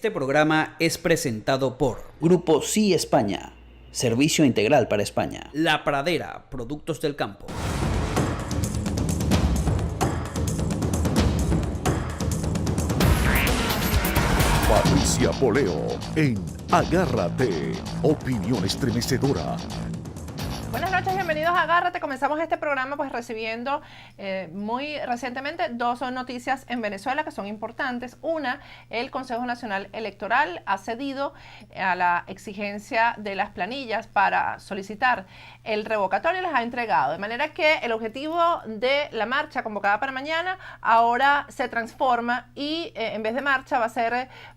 Este programa es presentado por Grupo Sí España, servicio integral para España. La Pradera, productos del campo. Patricia Poleo en Agárrate, opinión estremecedora. Buenas noches, bienvenidos a Agárrate. Comenzamos este programa pues recibiendo muy recientemente dos noticias en Venezuela que son importantes. Una, el Consejo Nacional Electoral ha cedido a la exigencia de las planillas para solicitar el revocatorio, les ha entregado. De manera que el objetivo de la marcha convocada para mañana ahora se transforma y en vez de marcha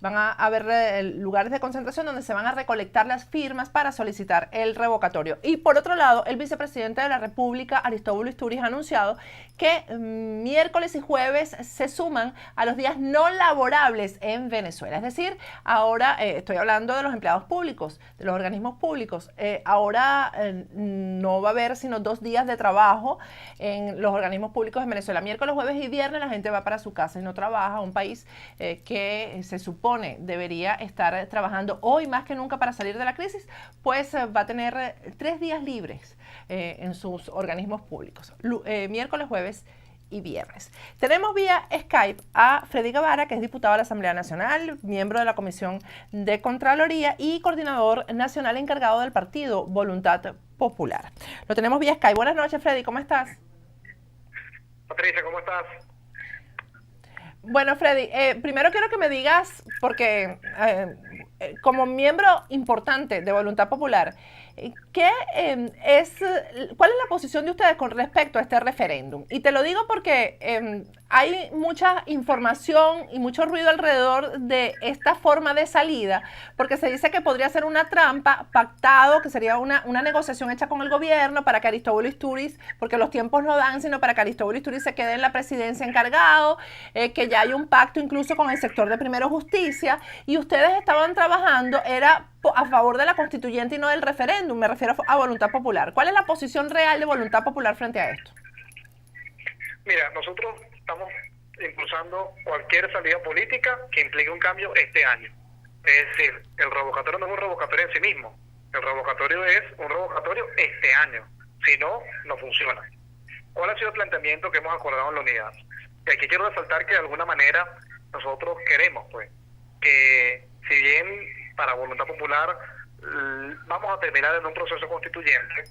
van a haber lugares de concentración donde se van a recolectar las firmas para solicitar el revocatorio. Y por otro lado, el vicepresidente de la República, Aristóbulo Isturiz, ha anunciado que miércoles y jueves se suman a los días no laborables en Venezuela. Es decir, ahora estoy hablando de los empleados públicos, de los organismos públicos. Ahora no va a haber sino 2 días de trabajo en los organismos públicos en Venezuela. Miércoles, jueves y viernes la gente va para su casa y no trabaja. Un país que se supone debería estar trabajando hoy más que nunca para salir de la crisis, pues va a tener 3 días libres en sus organismos públicos, miércoles, jueves y viernes. Tenemos vía Skype a Freddy Guevara, que es diputado de la Asamblea Nacional, miembro de la Comisión de Contraloría y coordinador nacional encargado del partido Voluntad Popular. Lo tenemos vía Skype. Buenas noches, Freddy, ¿cómo estás? Patricia, ¿cómo estás? Bueno, Freddy, primero quiero que me digas, porque como miembro importante de Voluntad Popular, ¿cuál es la posición de ustedes con respecto a este referéndum? Y te lo digo porque hay mucha información y mucho ruido alrededor de esta forma de salida, porque se dice que podría ser una trampa pactado, que sería una negociación hecha con el gobierno para que Aristóbulo Isturiz, porque los tiempos no dan, sino para que Aristóbulo Isturiz se quede en la presidencia encargado, que ya hay un pacto incluso con el sector de Primero Justicia, y ustedes estaban trabajando, era a favor de la constituyente y no del referéndum. Me refiero a Voluntad Popular. ¿Cuál es la posición real de Voluntad Popular frente a esto? Mira, nosotros estamos impulsando cualquier salida política que implique un cambio este año. Es decir, el revocatorio no es un revocatorio en sí mismo. El revocatorio es un revocatorio este año. Si no, no funciona. ¿Cuál ha sido el planteamiento que hemos acordado en la unidad? Y aquí quiero resaltar que de alguna manera nosotros queremos, pues, que si bien para Voluntad Popular vamos a terminar en un proceso constituyente,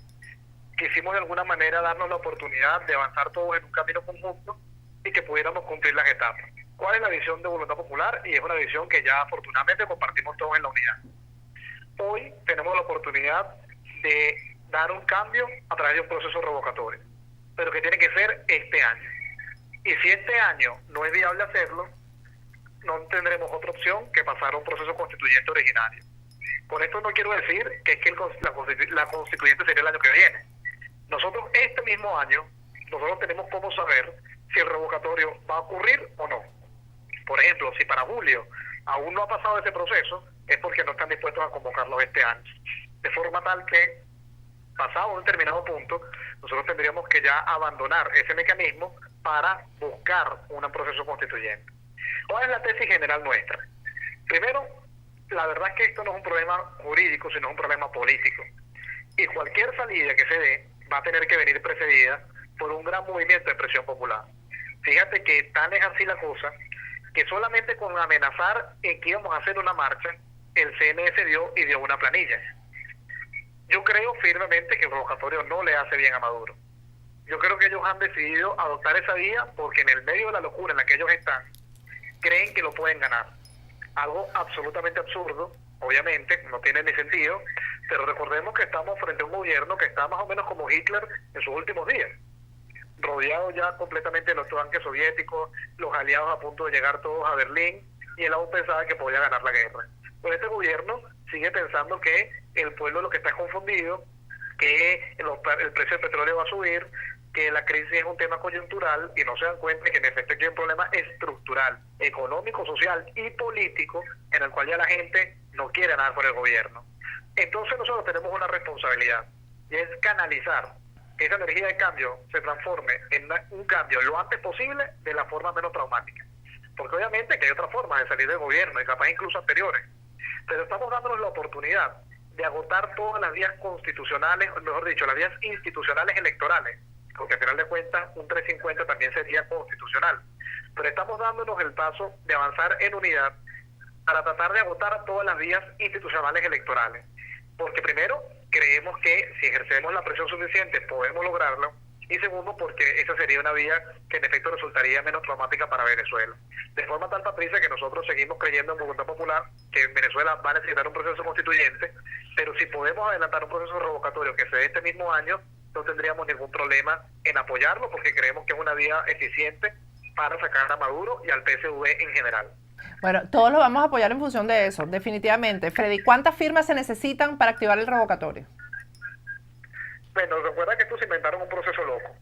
quisimos de alguna manera darnos la oportunidad de avanzar todos en un camino conjunto y que pudiéramos cumplir las etapas. ¿Cuál es la visión de Voluntad Popular? Y es una visión que ya afortunadamente compartimos todos en la unidad. Hoy tenemos la oportunidad de dar un cambio a través de un proceso revocatorio, pero que tiene que ser este año. Y si este año no es viable hacerlo, no tendremos otra opción que pasar a un proceso constituyente originario. Con esto no quiero decir que es que la constituyente sería el año que viene. Nosotros este mismo año, nosotros tenemos cómo saber si el revocatorio va a ocurrir o no. Por ejemplo, si para julio aún no ha pasado ese proceso, es porque no están dispuestos a convocarlo este año. De forma tal que, pasado un determinado punto, nosotros tendríamos que ya abandonar ese mecanismo para buscar un proceso constituyente. ¿Cuál es la tesis general nuestra? Primero, la verdad es que esto no es un problema jurídico, sino un problema político. Y cualquier salida que se dé va a tener que venir precedida por un gran movimiento de presión popular. Fíjate que tan es así la cosa, que solamente con amenazar en que íbamos a hacer una marcha, el CNE dio una planilla. Yo creo firmemente que el revocatorio no le hace bien a Maduro. Yo creo que ellos han decidido adoptar esa vía porque en el medio de la locura en la que ellos están, creen que lo pueden ganar. Algo absolutamente absurdo, obviamente, no tiene ni sentido, pero recordemos que estamos frente a un gobierno que está más o menos como Hitler en sus últimos días, rodeado ya completamente de los tanques soviéticos, los aliados a punto de llegar todos a Berlín, y él aún pensaba que podía ganar la guerra. Pero este gobierno sigue pensando que el pueblo lo que está confundido, que el precio del petróleo va a subir, que la crisis es un tema coyuntural y no se dan cuenta que en efecto hay un problema estructural, económico, social y político en el cual ya la gente no quiere nada por el gobierno. Entonces nosotros tenemos una responsabilidad y es canalizar que esa energía de cambio se transforme en un cambio lo antes posible de la forma menos traumática. porque obviamente que hay otra forma de salir del gobierno y capaz incluso anteriores, pero estamos dándonos la oportunidad de agotar todas las vías constitucionales, o mejor dicho, las vías institucionales electorales, porque al final de cuentas un 350 también sería constitucional, pero estamos dándonos el paso de avanzar en unidad para tratar de agotar todas las vías institucionales electorales, porque primero creemos que si ejercemos la presión suficiente podemos lograrlo, y segundo porque esa sería una vía que en efecto resultaría menos traumática para Venezuela. De forma tal, Patricia, que nosotros seguimos creyendo en Voluntad Popular que Venezuela va a necesitar un proceso constituyente, pero si podemos adelantar un proceso revocatorio que se dé este mismo año, no tendríamos ningún problema en apoyarlo, porque creemos que es una vía eficiente para sacar a Maduro y al PSV en general. Bueno, todos lo vamos a apoyar en función de eso, definitivamente. Freddy, ¿cuántas firmas se necesitan para activar el revocatorio? Bueno, recuerda que estos inventaron un proceso loco.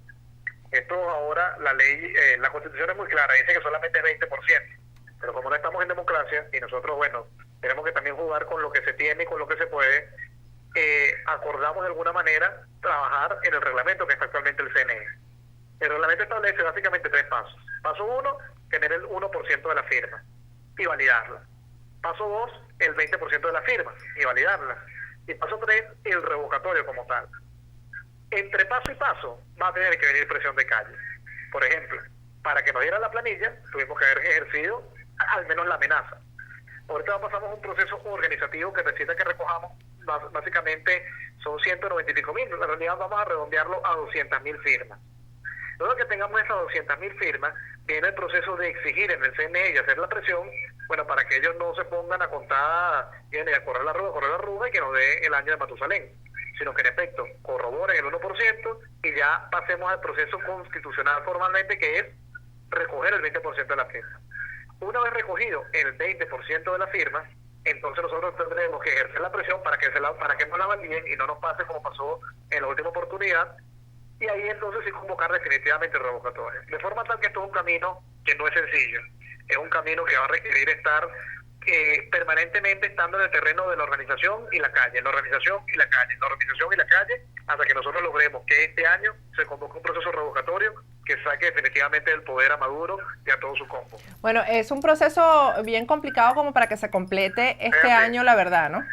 Esto ahora, la ley, la Constitución es muy clara, dice que solamente es 20%. Pero como no estamos en democracia, y nosotros, bueno, tenemos que también jugar con lo que se tiene y con lo que se puede, acordamos de alguna manera trabajar en el reglamento que está actualmente el CNE. El reglamento establece básicamente 3 pasos. Paso 1, tener el 1% de la firma y validarla. Paso 2, el 20% de la firma y validarla. Y paso 3, el revocatorio como tal. Entre paso y paso va a tener que venir presión de calle. Por ejemplo, para que nos dieran la planilla, tuvimos que haber ejercido al menos la amenaza. Ahorita pasamos un proceso organizativo que necesita que recojamos, básicamente son 190 y pico mil, en realidad vamos a redondearlo a 200.000 firmas. Luego que tengamos esas 200.000 firmas, viene el proceso de exigir en el CNE y hacer la presión, bueno, para que ellos no se pongan a contar, a correr la ruda y que nos dé el año de Matusalén, sino que en efecto corroboren el 1% y ya pasemos al proceso constitucional formalmente, que es recoger el 20% de la firma. Una vez recogido el 20% de la firma, entonces nosotros tendremos que ejercer la presión para que no la validen y no nos pase como pasó en la última oportunidad, y ahí entonces sí convocar definitivamente el revocatorio. De forma tal que esto es un camino que no es sencillo, es un camino que va a requerir estar permanentemente estando en el terreno de la organización y la calle, hasta que nosotros logremos que este año se convoque un proceso revocatorio que saque definitivamente del poder a Maduro y a todo su combo. Bueno, es un proceso bien complicado como para que se complete este año, la verdad, ¿no?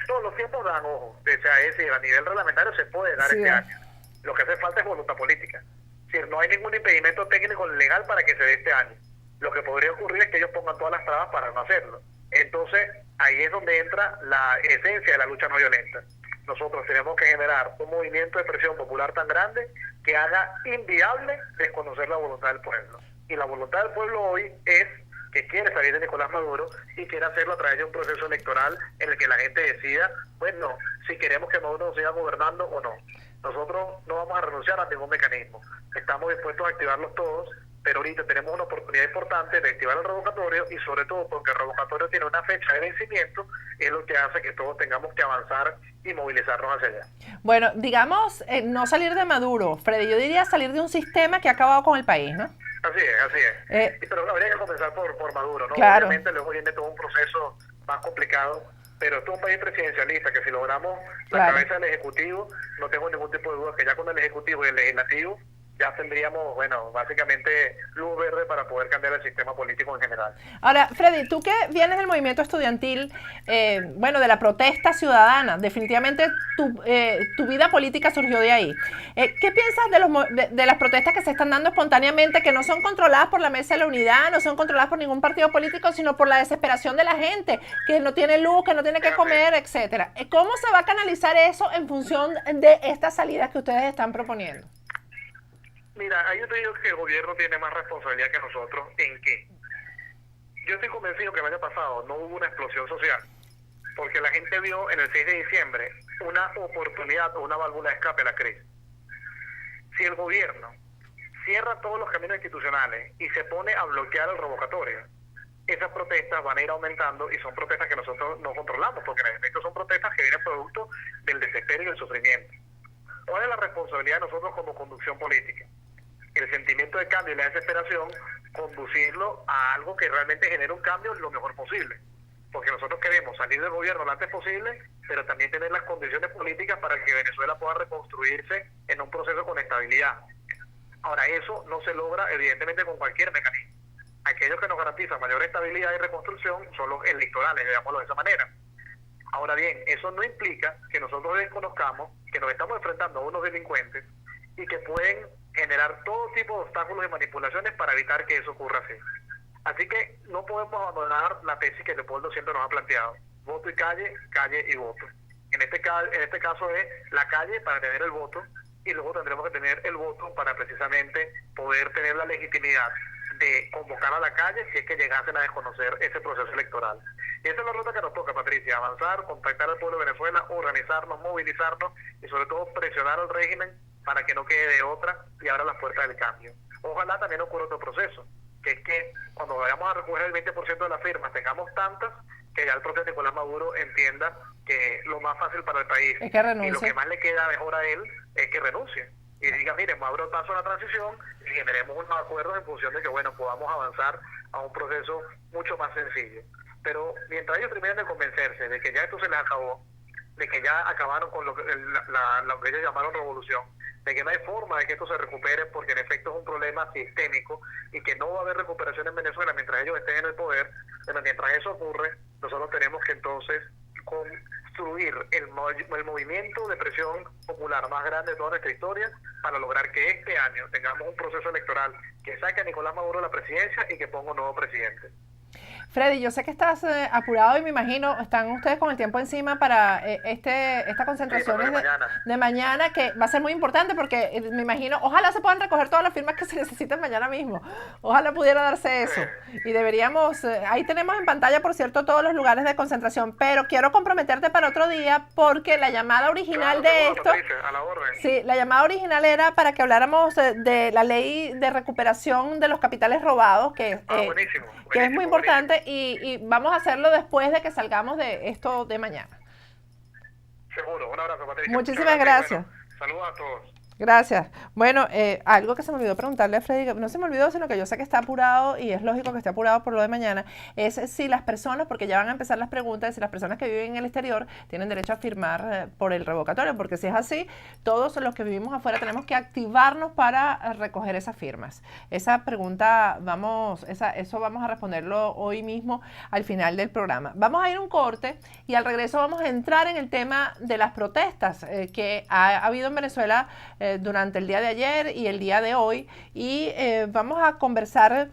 Todos los tiempos dan, ojo, o sea, es decir, a nivel reglamentario se puede dar este año. Lo que hace falta es voluntad política. Es decir, no hay ningún impedimento técnico legal para que se dé este año. Lo que podría ocurrir es que ellos pongan todas las trabas para no hacerlo. Entonces, ahí es donde entra la esencia de la lucha no violenta. Nosotros tenemos que generar un movimiento de presión popular tan grande que haga inviable desconocer la voluntad del pueblo. Y la voluntad del pueblo hoy es que quiere salir de Nicolás Maduro y quiere hacerlo a través de un proceso electoral en el que la gente decida, bueno, si queremos que Maduro nos siga gobernando o no. Nosotros no vamos a renunciar a ningún mecanismo. Estamos dispuestos a activarlos todos, pero ahorita tenemos una oportunidad importante de activar el revocatorio, y sobre todo porque el revocatorio tiene una fecha de vencimiento, es lo que hace que todos tengamos que avanzar y movilizarnos hacia allá. Bueno, digamos, no salir de Maduro, Freddy, yo diría salir de un sistema que ha acabado con el país, ¿no? Así es. Pero habría que comenzar por Maduro, ¿no? Claro. Obviamente luego viene todo un proceso más complicado, pero esto es un país presidencialista que si logramos la cabeza del Ejecutivo, no tengo ningún tipo de duda que ya con el Ejecutivo y el Legislativo ya tendríamos, bueno, básicamente luz verde para poder cambiar el sistema político en general. Ahora, Freddy, tú que vienes del movimiento estudiantil, bueno, de la protesta ciudadana, definitivamente tu vida política surgió de ahí. ¿Qué piensas de las protestas que se están dando espontáneamente, que no son controladas por la Mesa de la Unidad, no son controladas por ningún partido político, sino por la desesperación de la gente, que no tiene luz, que no tiene que comer, etcétera? ¿Cómo se va a canalizar eso en función de estas salidas que ustedes están proponiendo? Mira, ahí yo te digo que el gobierno tiene más responsabilidad que nosotros. ¿En qué? Yo estoy convencido que el año pasado no hubo una explosión social, porque la gente vio en el 6 de diciembre una oportunidad o una válvula de escape a la crisis. Si el gobierno cierra todos los caminos institucionales y se pone a bloquear el revocatorio, esas protestas van a ir aumentando, y son protestas que nosotros no controlamos, porque en efecto son protestas que vienen producto del desespero y del sufrimiento. ¿Cuál es la responsabilidad de nosotros como conducción política? El sentimiento de cambio y la desesperación, conducirlo a algo que realmente genere un cambio lo mejor posible. Porque nosotros queremos salir del gobierno lo antes posible, pero también tener las condiciones políticas para que Venezuela pueda reconstruirse en un proceso con estabilidad. Ahora, eso no se logra evidentemente con cualquier mecanismo. aquellos que nos garantizan mayor estabilidad y reconstrucción son los electorales, digámoslo de esa manera. Ahora bien, eso no implica que nosotros desconozcamos que nos estamos enfrentando a unos delincuentes y que pueden generar todo tipo de obstáculos y manipulaciones para evitar que eso ocurra así. Así que no podemos abandonar la tesis que Leopoldo siempre nos ha planteado: voto y calle, calle y voto. En este caso es la calle para tener el voto, y luego tendremos que tener el voto para precisamente poder tener la legitimidad de convocar a la calle si es que llegasen a desconocer ese proceso electoral. Y esa es la ruta que nos toca, Patricia: avanzar, contactar al pueblo de Venezuela, organizarnos, movilizarnos y sobre todo presionar al régimen para que no quede de otra y abra las puertas del cambio. Ojalá también ocurra otro proceso, que es que cuando vayamos a recoger el 20% de las firmas tengamos tantas que ya el propio Nicolás Maduro entienda que lo más fácil para el país es que renuncie, y lo que más le queda mejor a él es que renuncie y diga: miren, abro el paso a la transición y generemos unos acuerdos en función de que, bueno, podamos avanzar a un proceso mucho más sencillo. Pero mientras ellos terminen de convencerse de que ya esto se les acabó, de que ya acabaron con lo que ellos llamaron revolución, de que no hay forma de que esto se recupere porque en efecto es un problema sistémico y que no va a haber recuperación en Venezuela mientras ellos estén en el poder, pero mientras eso ocurre, nosotros tenemos que entonces construir el movimiento de presión popular más grande de toda nuestra historia para lograr que este año tengamos un proceso electoral que saque a Nicolás Maduro de la presidencia y que ponga un nuevo presidente. Freddy, yo sé que estás apurado y me imagino están ustedes con el tiempo encima para esta concentración de mañana, que va a ser muy importante porque me imagino, ojalá se puedan recoger todas las firmas que se necesiten mañana mismo, ojalá pudiera darse eso, y deberíamos, ahí tenemos en pantalla, por cierto, todos los lugares de concentración, pero quiero comprometerte para otro día porque la llamada original de esto, a la orden. Sí, la llamada original era para que habláramos de la ley de recuperación de los capitales robados, que es muy importante. Y vamos a hacerlo después de que salgamos de esto de mañana. Seguro, un abrazo, Patricia. Muchísimas gracias. Bueno, saludos a todos. Gracias. Bueno, algo que se me olvidó preguntarle a Freddy, no se me olvidó, sino que yo sé que está apurado y es lógico que esté apurado por lo de mañana, es si las personas, porque ya van a empezar las preguntas, si las personas que viven en el exterior tienen derecho a firmar por el revocatorio, porque si es así, todos los que vivimos afuera tenemos que activarnos para recoger esas firmas. Esa pregunta eso vamos a responderlo hoy mismo al final del programa. Vamos a ir a un corte y al regreso vamos a entrar en el tema de las protestas que ha habido en Venezuela durante el día de ayer y el día de hoy, y vamos a conversar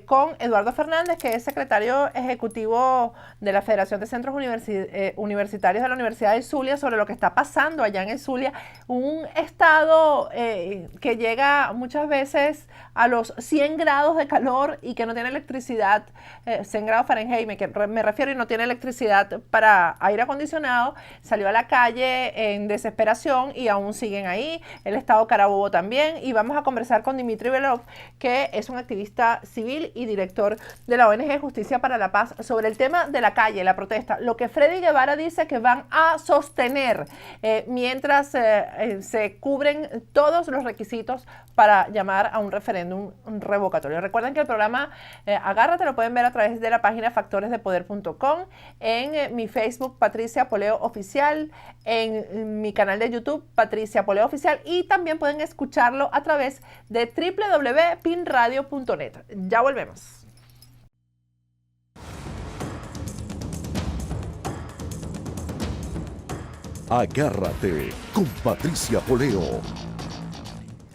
con Eduardo Fernández, que es secretario ejecutivo de la Federación de Centros Universitarios de la Universidad del Zulia, sobre lo que está pasando allá en el Zulia, un estado que llega muchas veces a los 100 grados de calor y que no tiene electricidad, 100 grados Fahrenheit me refiero, y no tiene electricidad para aire acondicionado. Salió a la calle en desesperación y aún siguen ahí. El estado Carabobo también, y vamos a conversar con Dimitri Belov, que es un activista civil y director de la ONG Justicia para la Paz, sobre el tema de la calle, la protesta, lo que Freddy Guevara dice que van a sostener mientras se cubren todos los requisitos para llamar a un referéndum revocatorio. Recuerden que el programa Agárrate lo pueden ver a través de la página factoresdepoder.com, en mi Facebook Patricia Poleo Oficial, en mi canal de YouTube Patricia Poleo Oficial, y también pueden escucharlo a través de www.pinradio.net. Ya volvemos. Agárrate con Patricia Poleo.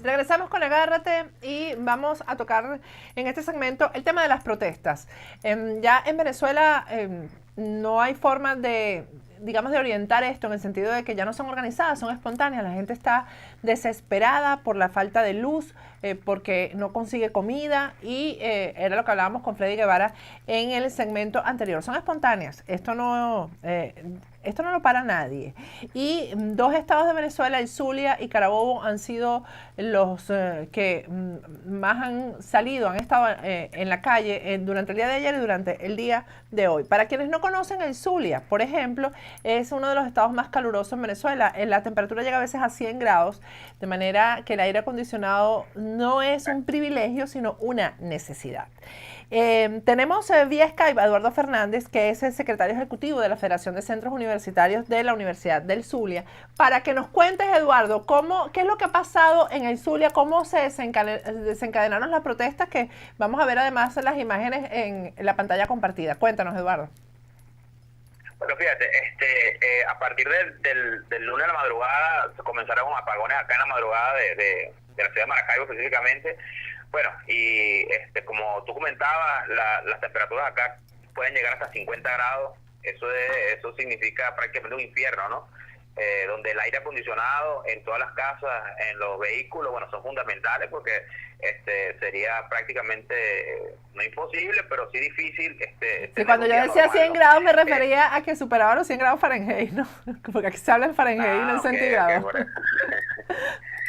Regresamos con Agárrate y vamos a tocar en este segmento el tema de las protestas. Ya en Venezuela no hay forma de orientar esto, en el sentido de que ya no son organizadas, son espontáneas. La gente está desesperada por la falta de luz, porque no consigue comida, y era lo que hablábamos con Freddy Guevara en el segmento anterior. Son espontáneas, esto no lo para nadie. Y dos estados de Venezuela, el Zulia y Carabobo, han sido los que más han salido, han estado en la calle durante el día de ayer y durante el día de hoy. Para quienes no conocen, el Zulia, por ejemplo, es uno de los estados más calurosos en Venezuela. La temperatura llega a veces a 100 grados, de manera que el aire acondicionado no es un privilegio, sino una necesidad. Tenemos vía Skype a Eduardo Fernández, que es el secretario ejecutivo de la Federación de Centros Universitarios de la Universidad del Zulia, para que nos cuentes, Eduardo, qué es lo que ha pasado en el Zulia, cómo se desencadenaron las protestas, que vamos a ver además las imágenes en la pantalla compartida. Cuéntanos, Eduardo. Bueno, fíjate, a partir del lunes a la madrugada se comenzaron apagones acá en la madrugada de la ciudad de Maracaibo específicamente. Bueno, y como tú comentabas, las temperaturas acá pueden llegar hasta 50 grados. Eso significa prácticamente un infierno, ¿no? Donde el aire acondicionado en todas las casas, en los vehículos, bueno, son fundamentales porque sería prácticamente no imposible, pero sí difícil. Y cuando yo decía normal, 100 grados me refería a que superaba los 100 grados Fahrenheit, ¿no? Porque aquí se habla en Fahrenheit, no en centígrados. Okay.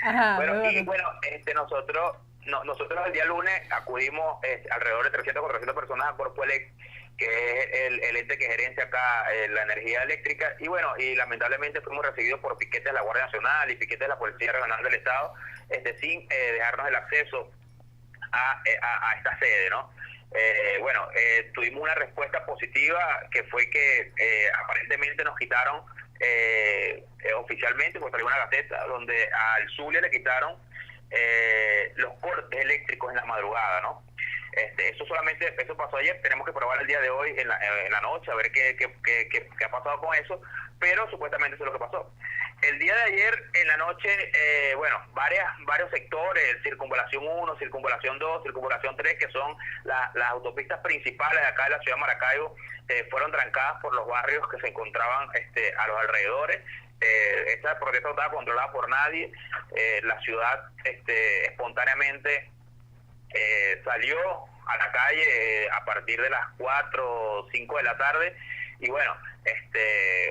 Ajá, bueno, y bueno, nosotros el día lunes acudimos alrededor de 300 o 400 personas a Corpoelec, que es el ente que gerencia acá la energía eléctrica, y bueno, y lamentablemente fuimos recibidos por piquetes de la Guardia Nacional y piquetes de la Policía Regional del Estado, sin dejarnos el acceso a esta sede, ¿no? Tuvimos una respuesta positiva, que fue que aparentemente nos quitaron oficialmente, pues salió una gaceta donde al Zulia le quitaron los cortes eléctricos en la madrugada, ¿no? Eso pasó ayer. Tenemos que probar el día de hoy en la noche a ver qué ha pasado con eso, pero supuestamente eso es lo que pasó. El día de ayer en la noche, varios sectores, Circunvalación 1, Circunvalación 2, Circunvalación 3, que son las autopistas principales de acá de la ciudad de Maracaibo, fueron trancadas por los barrios que se encontraban a los alrededores. Esta protesta no estaba controlada por nadie. La ciudad espontáneamente salió a la calle a partir de las 4 o 5 de la tarde, y bueno,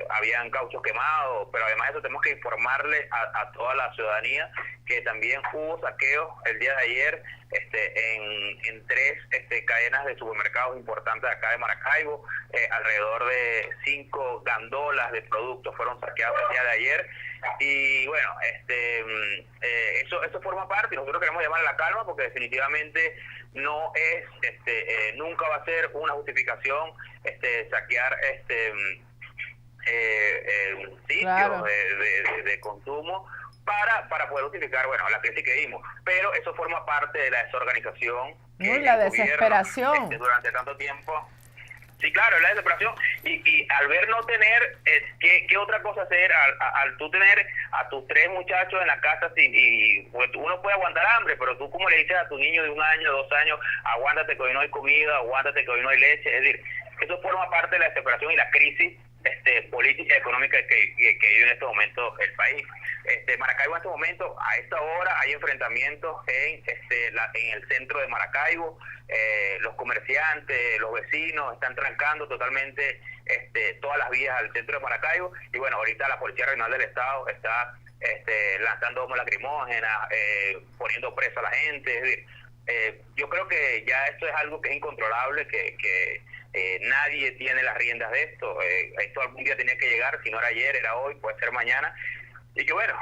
habían cauchos quemados, pero además de eso tenemos que informarle a toda la ciudadanía que también hubo saqueos el día de ayer en 3 cadenas de supermercados importantes de acá de Maracaibo. Alrededor de 5 gandolas de productos fueron saqueados el día de ayer, y bueno, eso forma parte, y nosotros queremos llamar a la calma porque definitivamente no es, nunca va a ser una justificación saquear sitios claro, de consumo para poder justificar, bueno, la crisis que vimos, pero eso forma parte de la desorganización y la desesperación durante tanto tiempo. Sí, claro, la desesperación, y al ver no tener, ¿qué otra cosa hacer? Al tú tener a tus 3 muchachos en la casa, pues uno puede aguantar hambre, pero tú como le dices a tu niño de 1 año, 2 años, aguántate que hoy no hay comida, aguántate que hoy no hay leche, es decir, eso forma parte de la desesperación y la crisis política y económica que vive en este momento el país. Maracaibo en este momento, a esta hora, hay enfrentamientos en el centro de Maracaibo. Los comerciantes, los vecinos están trancando totalmente todas las vías al centro de Maracaibo, y bueno, ahorita la Policía Regional del Estado está lanzando bombas lacrimógenas, poniendo presa a la gente. Es decir, yo creo que ya esto es algo que es incontrolable, que nadie tiene las riendas de esto. Esto algún día tenía que llegar, si no era ayer, era hoy, puede ser mañana. Y que bueno,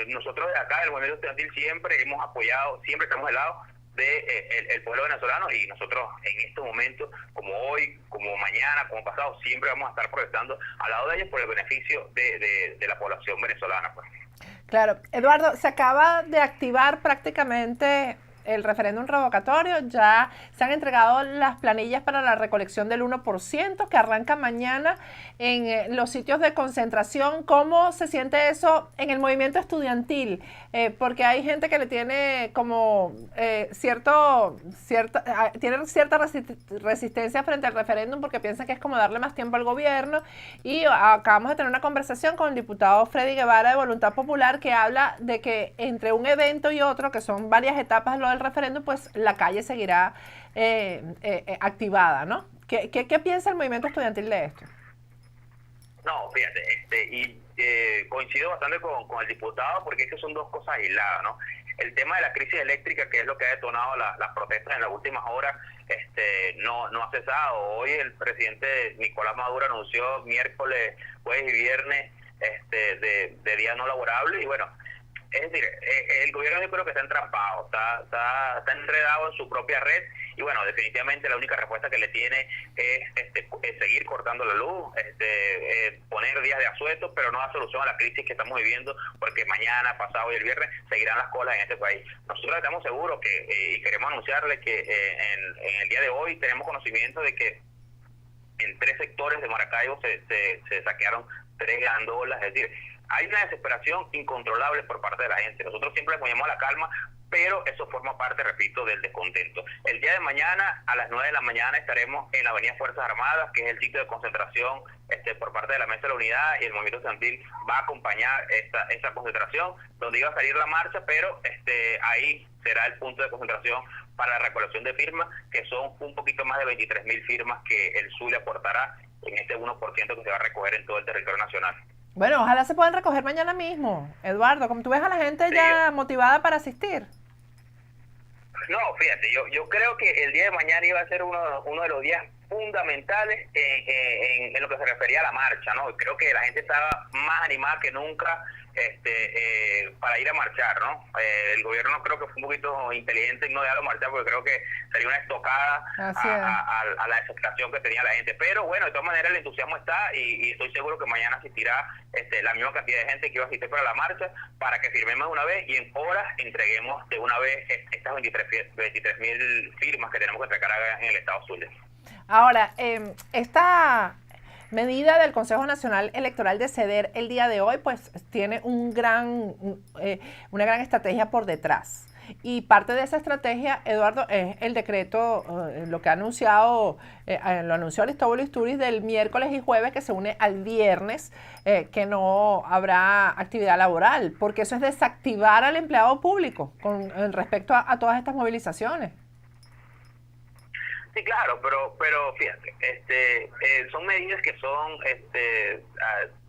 nosotros de acá del movimiento estudiantil siempre hemos apoyado, siempre estamos del lado el pueblo venezolano, y nosotros en estos momentos, como hoy, como mañana, como pasado, siempre vamos a estar protestando al lado de ellos por el beneficio de la población venezolana, pues. Claro. Eduardo, se acaba de activar prácticamente el referéndum revocatorio. Ya se han entregado las planillas para la recolección del 1%, que arranca mañana en los sitios de concentración. ¿Cómo se siente eso en el movimiento estudiantil? Porque hay gente que le tiene como tiene cierta resistencia frente al referéndum, porque piensan que es como darle más tiempo al gobierno. Y acabamos de tener una conversación con el diputado Freddy Guevara de Voluntad Popular, que habla de que entre un evento y otro, que son varias etapas lo del referéndum, pues la calle seguirá activada, ¿no? ¿Qué piensa el movimiento estudiantil de esto? No, fíjate, coincido bastante con el diputado, porque es que son dos cosas aisladas, ¿no? El tema de la crisis eléctrica, que es lo que ha detonado las protestas en las últimas horas, no ha cesado. Hoy el presidente Nicolás Maduro anunció miércoles, jueves y viernes de día no laborable, y bueno, es decir, el gobierno yo creo que está entrampado, está enredado en su propia red y bueno, definitivamente la única respuesta que le tiene es seguir cortando la luz, poner días de asueto, pero no da solución a la crisis que estamos viviendo porque mañana, pasado y el viernes seguirán las colas en este país. Nosotros estamos seguros que, y queremos anunciarle que en el día de hoy tenemos conocimiento de que en 3 sectores de Maracaibo se saquearon 3 gandolas, es decir, hay una desesperación incontrolable por parte de la gente. Nosotros siempre les ponemos la calma, pero eso forma parte, repito, del descontento. El día de mañana, a las 9 de la mañana, estaremos en la Avenida Fuerzas Armadas, que es el sitio de concentración por parte de la Mesa de la Unidad, y el Movimiento Estudiantil va a acompañar esta concentración, donde iba a salir la marcha, pero ahí será el punto de concentración para la recolección de firmas, que son un poquito más de 23.000 firmas que el Zulia aportará en este 1% que se va a recoger en todo el territorio nacional. Bueno, ojalá se puedan recoger mañana mismo. Eduardo, como tú ves a la gente ya motivada para asistir. No, fíjate, yo creo que el día de mañana iba a ser uno de los días fundamentales en lo que se refería a la marcha, ¿no? Creo que la gente estaba más animada que nunca para ir a marchar, ¿no? El gobierno creo que fue un poquito inteligente en no dejarlo marchar porque creo que sería una estocada a la desesperación que tenía la gente. Pero bueno, de todas maneras el entusiasmo está y estoy seguro que mañana asistirá la misma cantidad de gente que iba a asistir para la marcha para que firmemos de una vez y en horas entreguemos de una vez estas 23.000 firmas que tenemos que entregar en el estado Zulia. Ahora, esta medida del Consejo Nacional Electoral de ceder el día de hoy, pues tiene una gran estrategia por detrás. Y parte de esa estrategia, Eduardo, es el decreto, lo que ha anunciado, lo anunció Aristóbulo Isturiz del miércoles y jueves, que se une al viernes, que no habrá actividad laboral, porque eso es desactivar al empleado público con respecto a todas estas movilizaciones. Sí, claro, pero fíjate, son medidas que son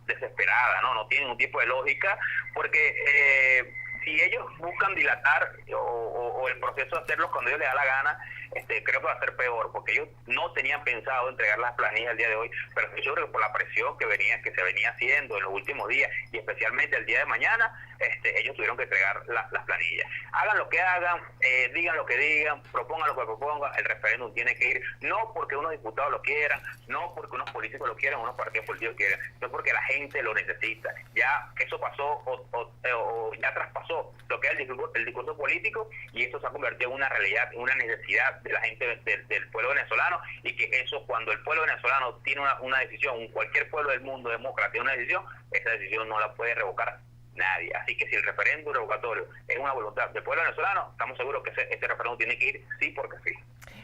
desesperadas, ¿no? No tienen un tipo de lógica, porque si ellos buscan dilatar o el proceso de hacerlo cuando ellos les da la gana, creo que va a ser peor, porque ellos no tenían pensado entregar las planillas el día de hoy, pero estoy seguro que por la presión que se venía haciendo en los últimos días, y especialmente el día de mañana, ellos tuvieron que entregar las planillas. Hagan lo que hagan, digan lo que digan, propongan lo que propongan, el referéndum tiene que ir, no porque unos diputados lo quieran, no porque unos políticos lo quieran, unos partidos políticos quieran, no porque la gente lo necesita. Ya eso pasó o ya traspasó lo que es el discurso político, y esto se ha convertido en una realidad, en una necesidad de la gente del pueblo venezolano, y que eso, cuando el pueblo venezolano tiene una decisión, cualquier pueblo del mundo demócrata tiene una decisión, esa decisión no la puede revocar nadie. Así que si el referéndum revocatorio es una voluntad del pueblo venezolano, estamos seguros que ese referéndum tiene que ir sí porque sí.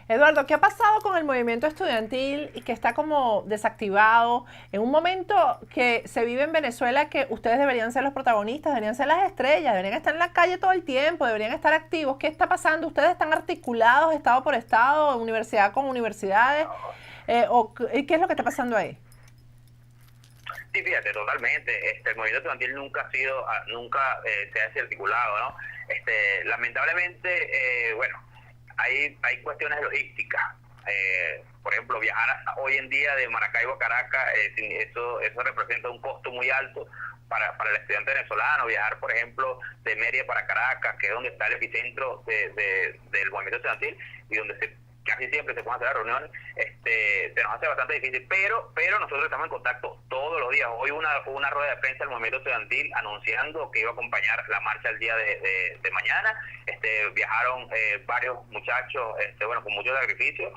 Eduardo, ¿qué ha pasado con el movimiento estudiantil y que está como desactivado en un momento que se vive en Venezuela, que ustedes deberían ser los protagonistas, deberían ser las estrellas, deberían estar en la calle todo el tiempo, deberían estar activos? ¿Qué está pasando? ¿Ustedes están articulados estado por estado, universidad con universidades? ¿Qué es lo que está pasando ahí? Sí, fíjate, totalmente. El movimiento estudiantil nunca se ha desarticulado, ¿no? Lamentablemente, bueno, hay cuestiones logísticas. Por ejemplo, viajar hoy en día de Maracaibo a Caracas, eso representa un costo muy alto para el estudiante venezolano. Viajar, por ejemplo, de Mérida para Caracas, que es donde está el epicentro del movimiento estudiantil y donde casi siempre se pueden hacer las reuniones, se nos hace bastante difícil, pero nosotros estamos en contacto todos los días. Hoy hubo una rueda de prensa del movimiento estudiantil anunciando que iba a acompañar la marcha el día de mañana. Viajaron varios muchachos, bueno, con mucho sacrificio,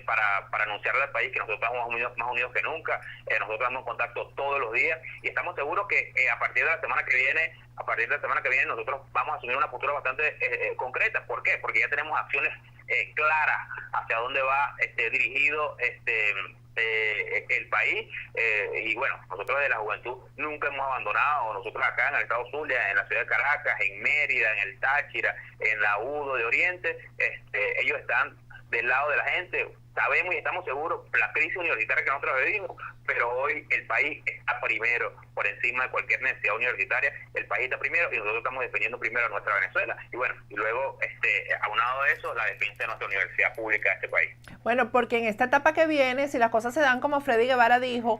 para anunciarle al país que nosotros estamos más unidos que nunca. Nosotros estamos en contacto todos los días y estamos seguros que a partir de la semana que viene, nosotros vamos a asumir una postura bastante concreta. ¿Por qué? Porque ya tenemos acciones claras hacia dónde va dirigido el país, y bueno, nosotros de la juventud nunca hemos abandonado. Nosotros acá en el estado Zulia, en la ciudad de Caracas, en Mérida, en el Táchira, en la UDO de Oriente, ellos están del lado de la gente, sabemos y estamos seguros la crisis universitaria que nosotros vivimos, pero hoy el país está primero, por encima de cualquier necesidad universitaria, el país está primero y nosotros estamos defendiendo primero a nuestra Venezuela. Y bueno, y luego, aunado de eso, la defensa de nuestra universidad pública de este país. Bueno, porque en esta etapa que viene, si las cosas se dan como Freddy Guevara dijo,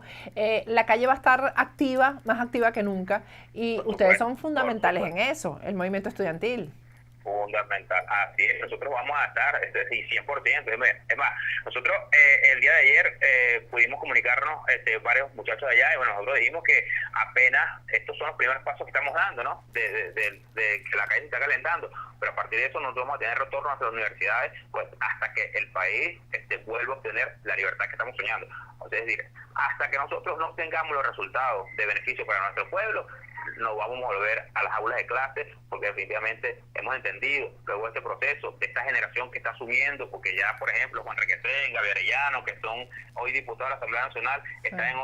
la calle va a estar activa, más activa que nunca, y ustedes son fundamentales en eso, el movimiento estudiantil. Fundamental, así es, nosotros vamos a estar, sí, 100%, es más, nosotros el día de ayer pudimos comunicarnos, varios muchachos de allá, y bueno, nosotros dijimos que apenas estos son los primeros pasos que estamos dando, ¿no? De que la calle se está calentando, pero a partir de eso nosotros vamos a tener retorno a nuestras universidades, pues hasta que el país vuelva a obtener la libertad que estamos soñando. O sea, es decir, hasta que nosotros no tengamos los resultados de beneficio para nuestro pueblo, nos vamos a volver a las aulas de clase, porque definitivamente hemos entendido luego de este proceso, de esta generación que está asumiendo, porque ya, por ejemplo, Juan Requesén, Gabriel Arellano, que son hoy diputados de la Asamblea Nacional, están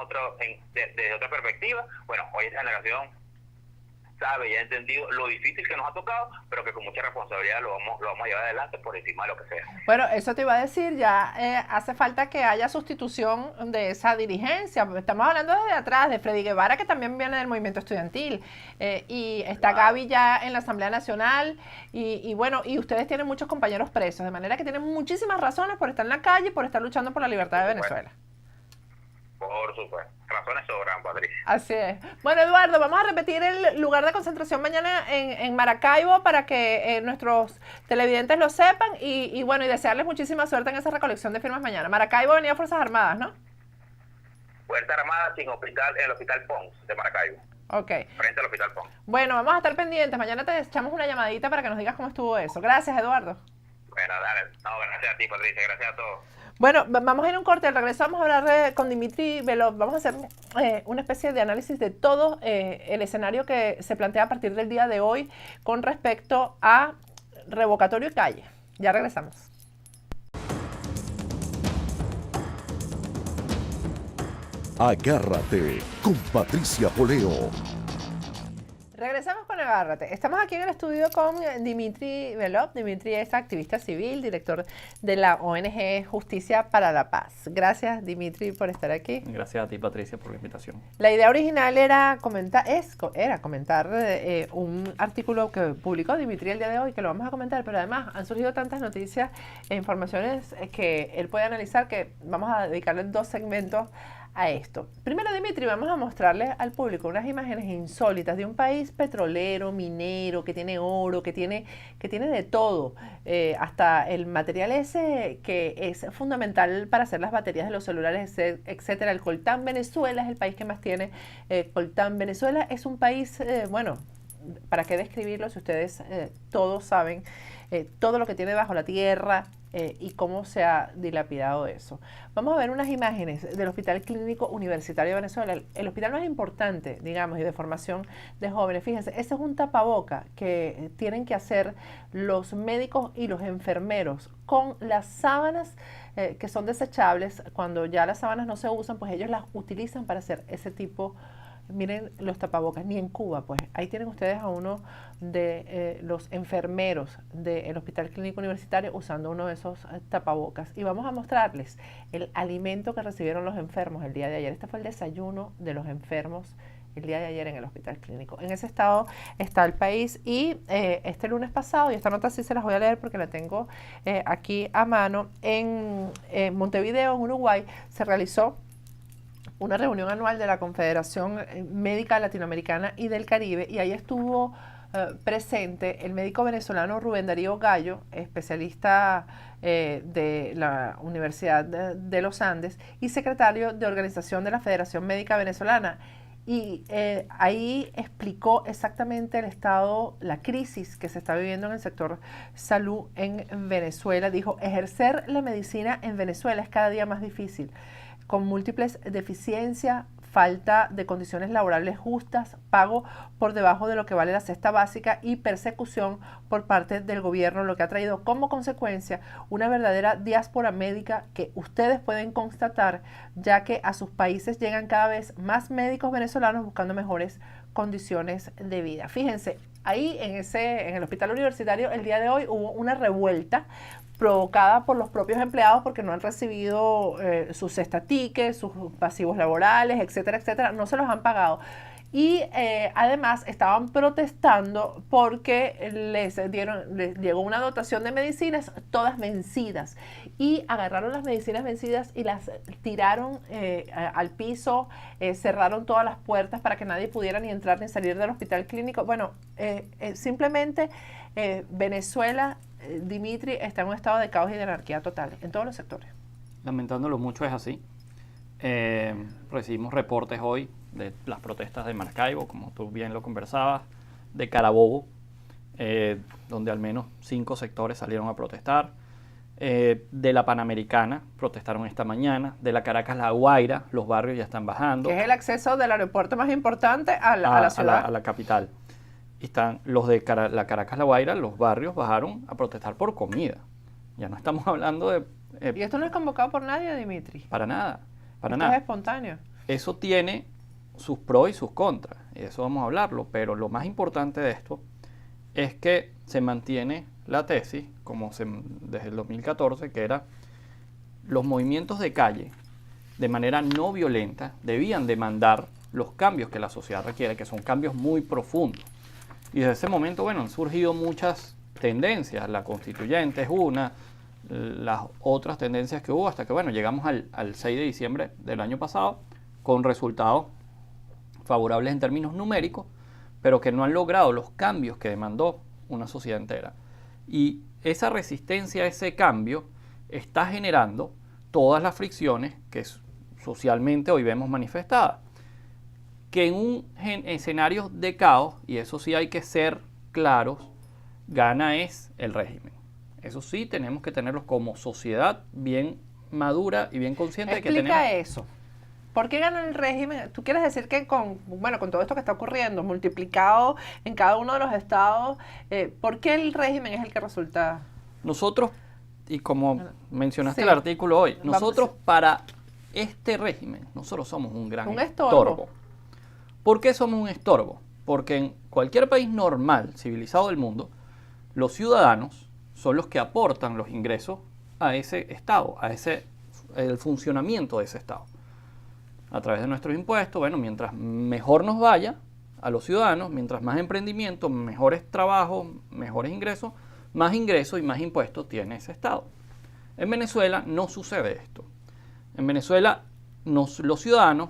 desde otra perspectiva. Bueno, hoy esta generación sabe y ha entendido lo difícil que nos ha tocado, pero que con mucha responsabilidad lo vamos a llevar adelante por encima de lo que sea. Bueno, eso te iba a decir, ya hace falta que haya sustitución de esa dirigencia. Estamos hablando desde atrás, de Freddy Guevara, que también viene del movimiento estudiantil, y está Gaby ya en la Asamblea Nacional, y bueno, y ustedes tienen muchos compañeros presos, de manera que tienen muchísimas razones por estar en la calle, por estar luchando por la libertad de Venezuela. Por supuesto, razones sobran, Patricia. Así es. Bueno, Eduardo, vamos a repetir el lugar de concentración mañana en Maracaibo para que nuestros televidentes lo sepan y bueno, y desearles muchísima suerte en esa recolección de firmas mañana. Maracaibo, Avenida Fuerzas Armadas, ¿no? Fuerzas Armadas en el Hospital Pons de Maracaibo. Ok. Frente al Hospital Pons. Bueno, vamos a estar pendientes. Mañana te echamos una llamadita para que nos digas cómo estuvo eso. Gracias, Eduardo. Bueno, dale. No, gracias a ti, Patricia. Gracias a todos. Bueno, vamos a ir a un corte, al regreso vamos a hablar con Dimitri Belov, vamos a hacer una especie de análisis de todo el escenario que se plantea a partir del día de hoy con respecto a revocatorio y calle. Ya regresamos. Agárrate con Patricia Poleo. Regresamos con Agárrate. Estamos aquí en el estudio con Dimitri Belov. Dimitri es activista civil, director de la ONG Justicia para la Paz. Gracias, Dimitri, por estar aquí. Gracias a ti, Patricia, por la invitación. La idea original era comentar un artículo que publicó Dimitri el día de hoy, que lo vamos a comentar, pero además han surgido tantas noticias e informaciones que él puede analizar que vamos a dedicarle 2 segmentos a esto. Primero, Dimitri, vamos a mostrarle al público unas imágenes insólitas de un país petrolero, minero, que tiene oro, que tiene de todo, hasta el material ese que es fundamental para hacer las baterías de los celulares, etcétera. El coltán. Venezuela es el país que más tiene coltán. Venezuela es un país, bueno, ¿para qué describirlo si ustedes todos saben todo lo que tiene bajo la tierra y cómo se ha dilapidado eso? Vamos a ver unas imágenes del Hospital Clínico Universitario de Venezuela, el hospital más importante, digamos, y de formación de jóvenes. Fíjense, ese es un tapaboca que tienen que hacer los médicos y los enfermeros con las sábanas que son desechables. Cuando ya las sábanas no se usan, pues ellos las utilizan para hacer ese tipo. Miren los tapabocas, ni en Cuba, pues ahí tienen ustedes a uno de los enfermeros del Hospital Clínico Universitario usando uno de esos tapabocas. Y vamos a mostrarles el alimento que recibieron los enfermos el día de ayer. Este fue el desayuno de los enfermos el día de ayer en el Hospital Clínico. En ese estado está el país y este lunes pasado, y esta nota sí se las voy a leer porque la tengo aquí a mano, en Montevideo, en Uruguay, se realizó una reunión anual de la Confederación Médica Latinoamericana y del Caribe, y ahí estuvo presente el médico venezolano Rubén Darío Gallo, especialista de la Universidad de los Andes y secretario de organización de la Federación Médica Venezolana. Y ahí explicó exactamente el estado, la crisis que se está viviendo en el sector salud en Venezuela. Dijo, ejercer la medicina en Venezuela es cada día más difícil, con múltiples deficiencias, falta de condiciones laborales justas, pago por debajo de lo que vale la cesta básica y persecución por parte del gobierno, lo que ha traído como consecuencia una verdadera diáspora médica que ustedes pueden constatar, ya que a sus países llegan cada vez más médicos venezolanos buscando mejores condiciones de vida. Fíjense, ahí en el hospital universitario el día de hoy hubo una revuelta provocada por los propios empleados porque no han recibido sus cesta tickets, sus pasivos laborales, etcétera, etcétera, no se los han pagado. Y además estaban protestando porque les llegó una dotación de medicinas todas vencidas y agarraron las medicinas vencidas y las tiraron al piso, cerraron todas las puertas para que nadie pudiera ni entrar ni salir del hospital clínico. Bueno, simplemente Venezuela, Dimitri, está en un estado de caos y de anarquía total en todos los sectores. Lamentándolo mucho es así. Recibimos reportes hoy de las protestas de Maracaibo, como tú bien lo conversabas, de Carabobo, donde al menos 5 sectores salieron a protestar, de la Panamericana, protestaron esta mañana, de la Caracas La Guaira, los barrios ya están bajando. Que es el acceso del aeropuerto más importante a la ciudad. A la capital. Y están los de la Caracas La Guaira, los barrios bajaron a protestar por comida. Ya no estamos hablando de... y esto no es convocado por nadie, Dimitri. Para nada, para esto nada. Es espontáneo. Eso tiene sus pros y sus contras, y de eso vamos a hablarlo, pero lo más importante de esto es que se mantiene la tesis, desde el 2014, que era los movimientos de calle, de manera no violenta, debían demandar los cambios que la sociedad requiere, que son cambios muy profundos. Y desde ese momento, bueno, han surgido muchas tendencias, la constituyente es una, las otras tendencias que hubo, hasta que, bueno, llegamos al 6 de diciembre del año pasado, con resultados favorables en términos numéricos, pero que no han logrado los cambios que demandó una sociedad entera. Y esa resistencia a ese cambio está generando todas las fricciones que socialmente hoy vemos manifestadas. Que en un escenario de caos, y eso sí hay que ser claros, gana es el régimen. Eso sí tenemos que tenerlo como sociedad bien madura y bien consciente de que tenemos... Explica eso. ¿Por qué gana el régimen? ¿Tú quieres decir que con todo esto que está ocurriendo, multiplicado en cada uno de los estados, ¿por qué el régimen es el que resulta? Nosotros, y como mencionaste sí, el artículo hoy, nosotros para este régimen, nosotros somos un gran estorbo. ¿Por qué somos un estorbo? Porque en cualquier país normal, civilizado del mundo, los ciudadanos son los que aportan los ingresos a ese estado, el funcionamiento de ese estado. A través de nuestros impuestos, bueno, mientras mejor nos vaya a los ciudadanos, mientras más emprendimiento, mejores trabajos, mejores ingresos y más impuestos tiene ese estado. En Venezuela no sucede esto. En Venezuela los ciudadanos,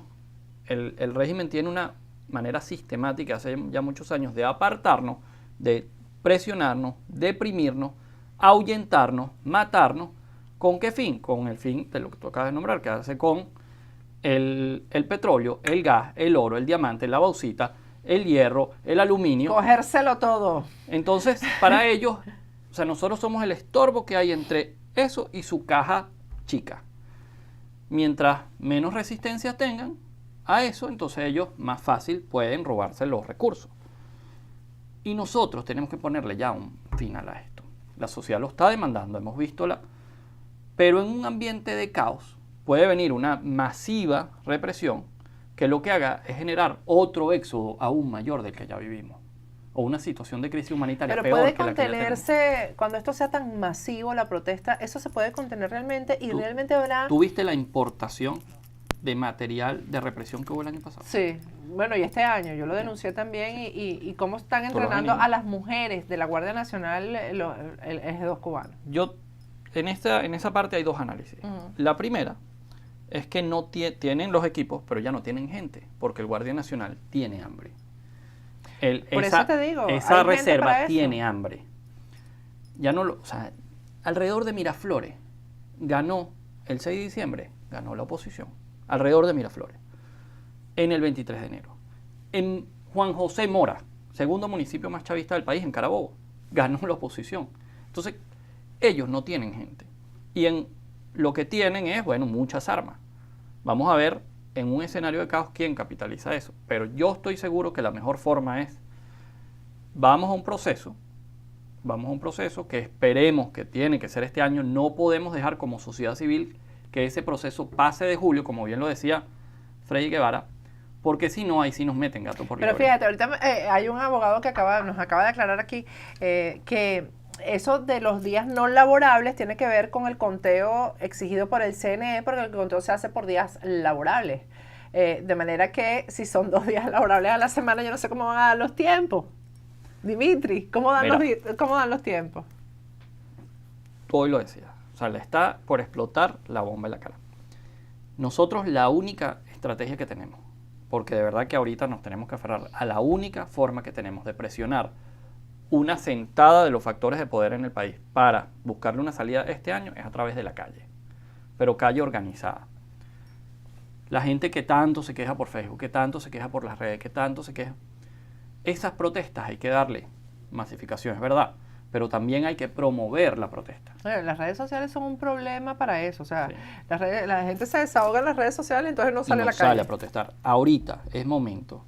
el régimen tiene una manera sistemática hace ya muchos años de apartarnos, de presionarnos, deprimirnos, ahuyentarnos, matarnos. ¿Con qué fin? Con el fin de lo que tú acabas de nombrar, que hace con el petróleo, el gas, el oro, el diamante, la bauxita, el hierro, el aluminio. Cogérselo todo. Entonces, para ellos, o sea, nosotros somos el estorbo que hay entre eso y su caja chica. Mientras menos resistencia tengan a eso, entonces ellos más fácil pueden robarse los recursos. Y nosotros tenemos que ponerle ya un final a esto. La sociedad lo está demandando, hemos visto pero en un ambiente de caos puede venir una masiva represión que lo que haga es generar otro éxodo aún mayor del que ya vivimos. O una situación de crisis humanitaria pero peor puede que la que ya tenemos. contenerse, cuando esto sea tan masivo, la protesta, ¿eso se puede contener realmente? Y realmente habrá... ¿Tuviste la importación de material de represión que hubo el año pasado? Sí, bueno, y este año yo lo denuncié también y cómo están entrenando a las mujeres de la Guardia Nacional el G2 cubano. Yo, en esa parte hay dos análisis. La primera es que no tienen los equipos, pero ya no tienen gente, porque el Guardia Nacional tiene hambre. Por eso te digo, esa reserva tiene hambre. Ya no o sea, alrededor de Miraflores ganó el 6 de diciembre, ganó la oposición. Alrededor de Miraflores. En el 23 de enero. En Juan José Mora, segundo municipio más chavista del país, en Carabobo, ganó la oposición. Entonces, ellos no tienen gente. Y lo que tienen es, bueno, muchas armas. Vamos a ver en un escenario de caos quién capitaliza eso. Pero yo estoy seguro que la mejor forma es, vamos a un proceso que esperemos que tiene que ser este año. No podemos dejar como sociedad civil que ese proceso pase de julio, como bien lo decía Freddy Guevara, porque si no, ahí sí nos meten gato por Pero liebre. fíjate, ahorita hay un abogado que nos acaba de aclarar aquí que eso de los días no laborables tiene que ver con el conteo exigido por el CNE, porque el conteo se hace por días laborables. De manera que si son 2 días laborables a la semana, yo no sé cómo van a dar los tiempos. Dimitri, ¿cómo dan, cómo dan los tiempos? Tú hoy lo decías, o sea, le está por explotar la bomba en la cara. Nosotros la única estrategia que tenemos, porque de verdad que ahorita nos tenemos que aferrar a la única forma que tenemos de presionar una sentada de los factores de poder en el país para buscarle una salida este año es a través de la calle, pero calle organizada. La gente que tanto se queja por Facebook, que tanto se queja por las redes, que tanto se queja, esas protestas hay que darle masificación, es verdad, pero también hay que promover la protesta. Las redes sociales son un problema para eso, o sea, Sí. la gente se desahoga en las redes sociales, entonces no sale a la calle. Sale a protestar. Ahorita es momento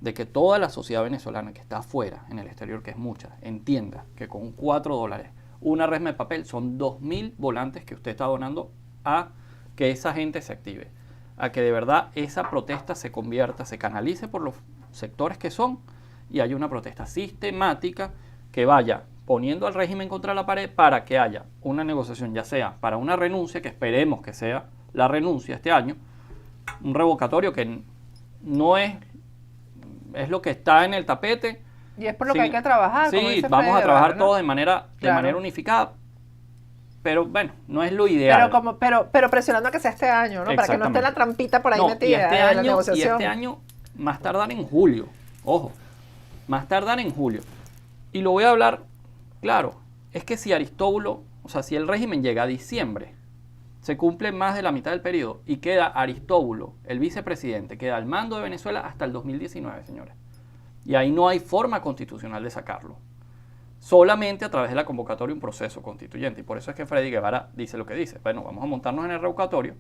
de que toda la sociedad venezolana que está afuera, en el exterior, que es mucha, entienda que con $4, una resma de papel, son 2.000 volantes que usted está donando a que esa gente se active, a que de verdad esa protesta se convierta, se canalice por los sectores que son y haya una protesta sistemática que vaya poniendo al régimen contra la pared para que haya una negociación, ya sea para una renuncia, que esperemos que sea la renuncia este año, un revocatorio que no es lo que está en el tapete. Y es por lo Sí, que hay que trabajar. Sí, como dice vamos Freddy a trabajar Guevara, ¿no? todos de manera Claro. unificada, pero bueno, no es lo ideal. Pero presionando a que sea este año, ¿no? Para que no esté la trampita por ahí No, metida y este de la año, negociación. más tardar en julio, ojo, más tardar en julio. Y lo voy a hablar, claro, es que si Aristóbulo, o sea, si el régimen llega a diciembre, se cumple más de la mitad del periodo y queda Aristóbulo, el vicepresidente, queda al mando de Venezuela hasta el 2019, señores. Y ahí no hay forma constitucional de sacarlo. Solamente a través de la convocatoria de un proceso constituyente. Y por eso es que Freddy Guevara dice lo que dice. Bueno, vamos a montarnos en el revocatorio.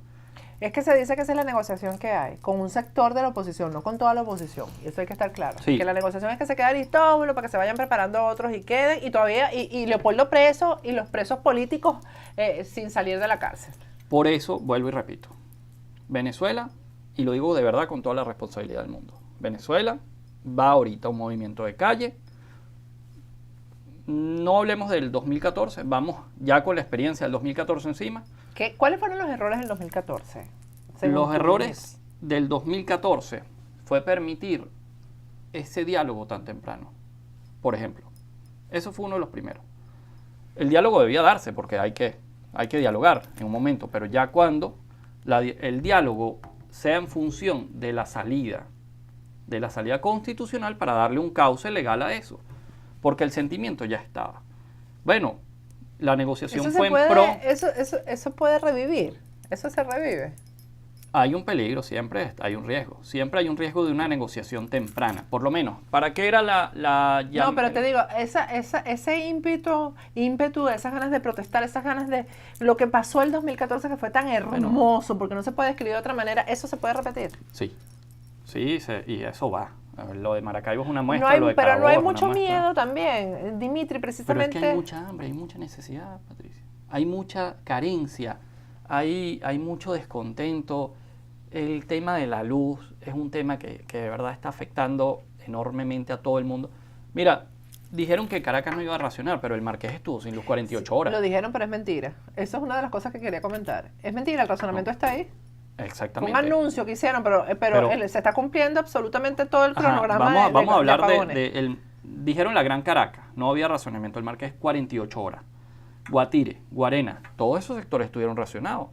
Es que se dice que esa es la negociación que hay, con un sector de la oposición, no con toda la oposición. Y eso hay que estar claro. Sí. Que la negociación es que se quede Aristóbulo para que se vayan preparando otros y queden, y todavía, y Leopoldo preso, y los presos políticos sin salir de la cárcel. Por eso, vuelvo y repito, Venezuela, y lo digo de verdad con toda la responsabilidad del mundo, Venezuela va ahorita a un movimiento de calle. No hablemos del 2014, vamos ya con la experiencia del 2014 encima. ¿Cuáles fueron los errores del 2014? según Los tú, errores del 2014 fue permitir ese diálogo tan temprano. Por ejemplo, eso fue uno de los primeros. El diálogo debía darse porque hay que dialogar en un momento, pero ya cuando el diálogo sea en función de la salida constitucional para darle un cauce legal a eso, porque el sentimiento ya estaba. Bueno, la negociación Eso fue se puede, en pro. eso puede revivir, eso se revive. Hay un peligro, siempre hay un riesgo. Siempre hay un riesgo de una negociación temprana, por lo menos. ¿Para qué era No, pero te digo, ese ímpetu, esas ganas de protestar, esas ganas de lo que pasó el 2014 que fue tan hermoso, porque no se puede describir de otra manera, ¿eso se puede repetir? Sí, y eso va. A ver, lo de Maracaibo es una No muestra, hay, lo de pero no Carabobo hay es una mucho muestra. miedo también, Dimitri, Pero es precisamente. que hay mucha hambre, hay mucha necesidad, Patricia. Hay mucha carencia, hay mucho descontento. El tema de la luz es un tema que de verdad está afectando enormemente a todo el mundo. Mira, dijeron que Caracas no iba a racionar, pero el Marqués estuvo sin luz 48 horas. Lo dijeron, pero es mentira. Eso es una de las cosas que quería comentar. Es mentira, el razonamiento está ahí. Exactamente. Un anuncio que hicieron, pero se está cumpliendo absolutamente todo el Ajá, cronograma vamos a hablar apagones. dijeron la Gran Caracas, no había racionamiento, el Marqués 48 horas. Guatire, Guarena, todos esos sectores estuvieron racionados.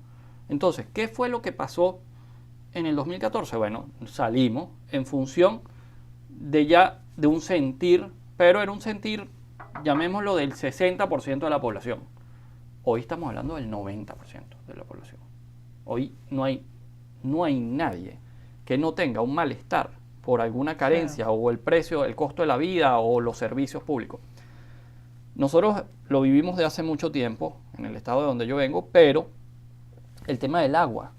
Entonces, ¿qué fue lo que pasó en el 2014? Bueno, salimos en función de un sentir, pero era un sentir, llamémoslo, del 60% de la población. Hoy estamos hablando del 90% de la población. Hoy no hay nadie que no tenga un malestar por alguna carencia o el precio, el costo de la vida o los servicios públicos. Nosotros lo vivimos de hace mucho tiempo en el estado de donde yo vengo, pero el tema del agua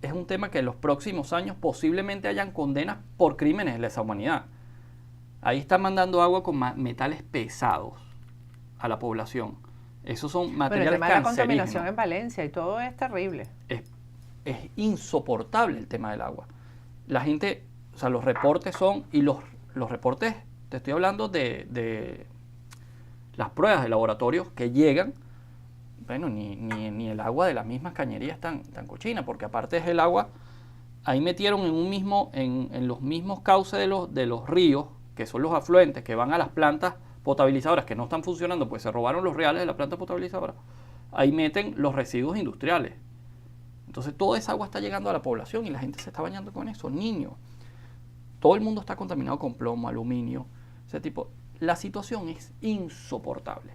es un tema que en los próximos años posiblemente hayan condenas por crímenes de lesa humanidad. Ahí están mandando agua con metales pesados a la población. Esos son Bueno, el materiales tema de la cancerígenos. contaminación en Valencia y todo es terrible. Es insoportable el tema del agua. la gente, o sea, los reportes son, y los reportes, te estoy hablando de las pruebas de laboratorio que llegan, bueno, ni el agua de las mismas cañerías tan cochina, porque aparte es el agua, ahí metieron en los mismos cauces de los ríos, que son los afluentes, que van a las plantas potabilizadoras, que no están funcionando, pues se robaron los reales de la planta potabilizadora, ahí meten los residuos industriales. Entonces toda esa agua está llegando a la población y la gente se está bañando con eso, niños. Todo el mundo está contaminado con plomo, aluminio, ese tipo. La situación es insoportable.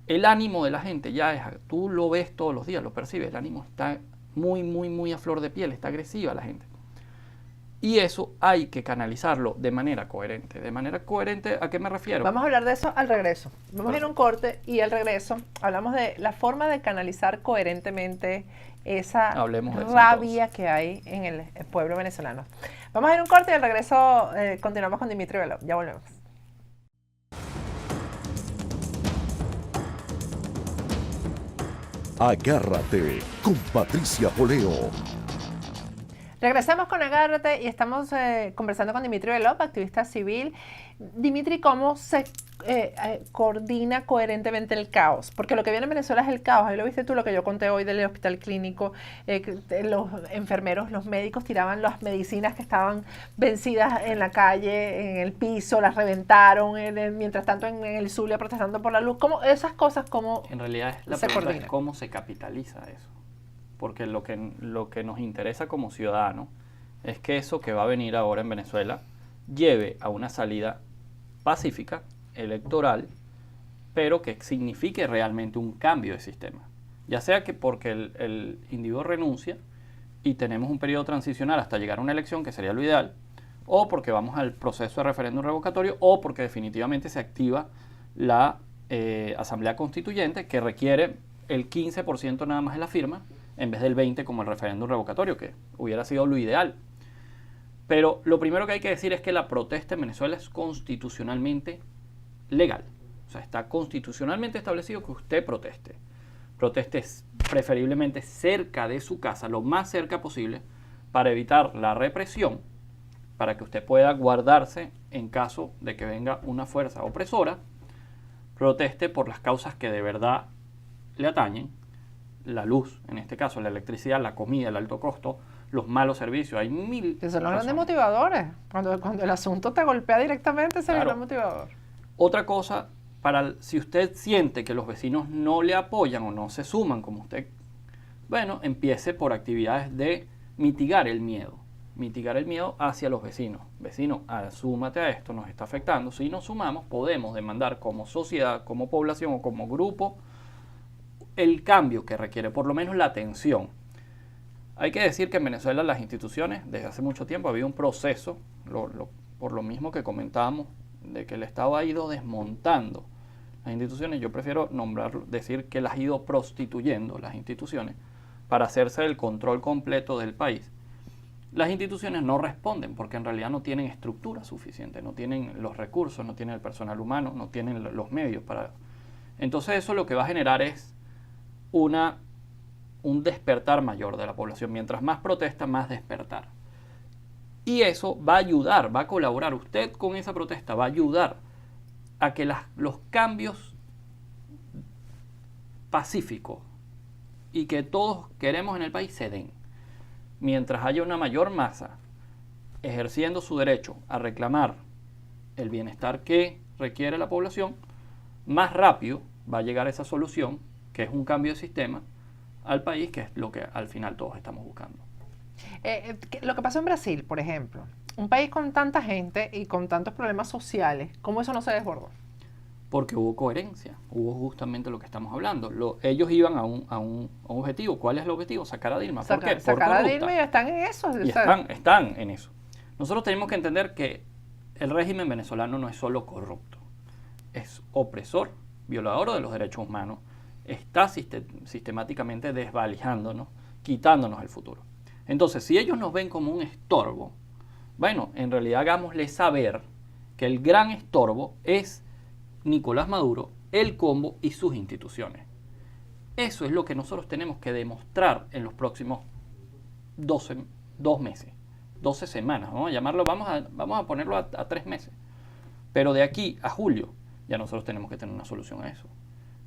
El ánimo de la gente ya es, tú lo ves todos los días, lo percibes, el ánimo está muy a flor de piel, está agresiva la gente. Y eso hay que canalizarlo de manera coherente. ¿De manera coherente a qué me refiero? Vamos a hablar de eso al regreso. Vamos a ir a un corte y al regreso hablamos de la forma de canalizar coherentemente esa rabia que hay en el pueblo venezolano. Vamos a ir a un corte y al regreso continuamos con Dimitri Bello. Ya volvemos. Agárrate con Patricia Poleo. Regresamos con Agárrate y estamos conversando con Dimitri Bello, activista civil. Dimitri, ¿cómo se coordina coherentemente el caos? Porque lo que viene en Venezuela es el caos. Ahí lo viste tú, lo que yo conté hoy del hospital clínico. Los enfermeros, los médicos tiraban las medicinas que estaban vencidas en la calle, en el piso, las reventaron. Mientras tanto en el Zulia protestando por la luz. ¿Cómo, esas cosas, cómo en realidad la pregunta es cómo se capitaliza eso? Porque lo que nos interesa como ciudadanos es que eso que va a venir ahora en Venezuela lleve a una salida pacífica, electoral, pero que signifique realmente un cambio de sistema. Ya sea que porque el individuo renuncia y tenemos un periodo transicional hasta llegar a una elección, que sería lo ideal, o porque vamos al proceso de referéndum revocatorio, o porque definitivamente se activa la Asamblea Constituyente, que requiere el 15% nada más de la firma, en vez del 20% como el referéndum revocatorio, que hubiera sido lo ideal. Pero lo primero que hay que decir es que la protesta en Venezuela es constitucionalmente legal. O sea, está constitucionalmente establecido que usted proteste. Proteste preferiblemente cerca de su casa, lo más cerca posible, para evitar la represión, para que usted pueda guardarse en caso de que venga una fuerza opresora. Proteste por las causas que de verdad le atañen. La luz, en este caso, la electricidad, la comida, el alto costo, los malos servicios. Hay mil que son los grandes motivadores. Cuando el asunto te golpea directamente, ese es el gran motivador. Otra cosa, si usted siente que los vecinos no le apoyan o no se suman como usted, bueno, empiece por actividades de mitigar el miedo hacia los vecinos. Vecino, súmate a esto, nos está afectando. Si nos sumamos, podemos demandar como sociedad, como población o como grupo el cambio que requiere, por lo menos la atención. Hay que decir que en Venezuela las instituciones, desde hace mucho tiempo, había un proceso, por lo mismo que comentábamos, de que el Estado ha ido desmontando las instituciones. Yo prefiero decir que las ha ido prostituyendo, las instituciones, para hacerse el control completo del país. Las instituciones no responden porque en realidad no tienen estructura suficiente, no tienen los recursos, no tienen el personal humano, no tienen los medios para... Entonces eso lo que va a generar es un despertar mayor de la población. Mientras más protesta, más despertar. Y eso va a ayudar, va a colaborar. Usted con esa protesta va a ayudar a que los cambios pacíficos y que todos queremos en el país se den. Mientras haya una mayor masa ejerciendo su derecho a reclamar el bienestar que requiere la población, más rápido va a llegar esa solución, que es un cambio de sistema al país, que es lo que al final todos estamos buscando. Lo que pasó en Brasil, por ejemplo, un país con tanta gente y con tantos problemas sociales, ¿cómo eso no se desbordó? Porque hubo coherencia, hubo justamente lo que estamos hablando. Ellos iban a un objetivo. ¿Cuál es el objetivo? Sacar a Dilma. ¿Por qué? Sacar a Dilma y están en eso. Y están en eso. Nosotros tenemos que entender que el régimen venezolano no es solo corrupto, es opresor, violador de los derechos humanos, está sistemáticamente desvalijándonos, quitándonos el futuro. Entonces, si ellos nos ven como un estorbo, bueno, en realidad hagámosles saber que el gran estorbo es Nicolás Maduro, el Combo y sus instituciones. Eso es lo que nosotros tenemos que demostrar en los próximos 2 meses. 12 semanas, vamos a llamarlo, vamos a ponerlo a 3 meses. Pero de aquí a julio ya nosotros tenemos que tener una solución a eso.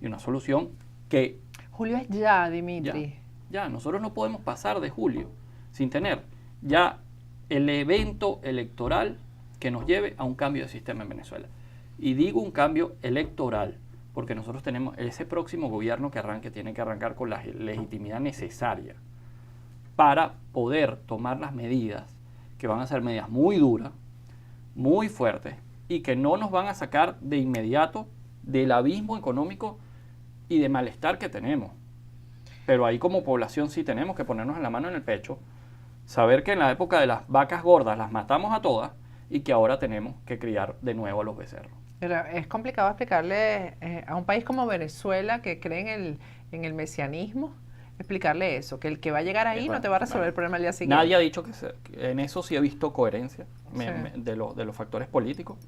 Y una solución que... Julio es ya, Dimitri. Ya, nosotros no podemos pasar de julio sin tener ya el evento electoral que nos lleve a un cambio de sistema en Venezuela. Y digo un cambio electoral porque nosotros tenemos ese próximo gobierno que arranque, tiene que arrancar con la legitimidad necesaria para poder tomar las medidas que van a ser medidas muy duras, muy fuertes y que no nos van a sacar de inmediato del abismo económico y de malestar que tenemos. Pero ahí como población sí tenemos que ponernos la mano en el pecho, saber que en la época de las vacas gordas las matamos a todas y que ahora tenemos que criar de nuevo a los becerros. Pero es complicado explicarle a un país como Venezuela que cree en el mesianismo, explicarle eso, que el que va a llegar ahí Bueno, no te va a resolver el problema al día siguiente. Nadie ha dicho que en eso sí he visto coherencia Sí. de los factores políticos.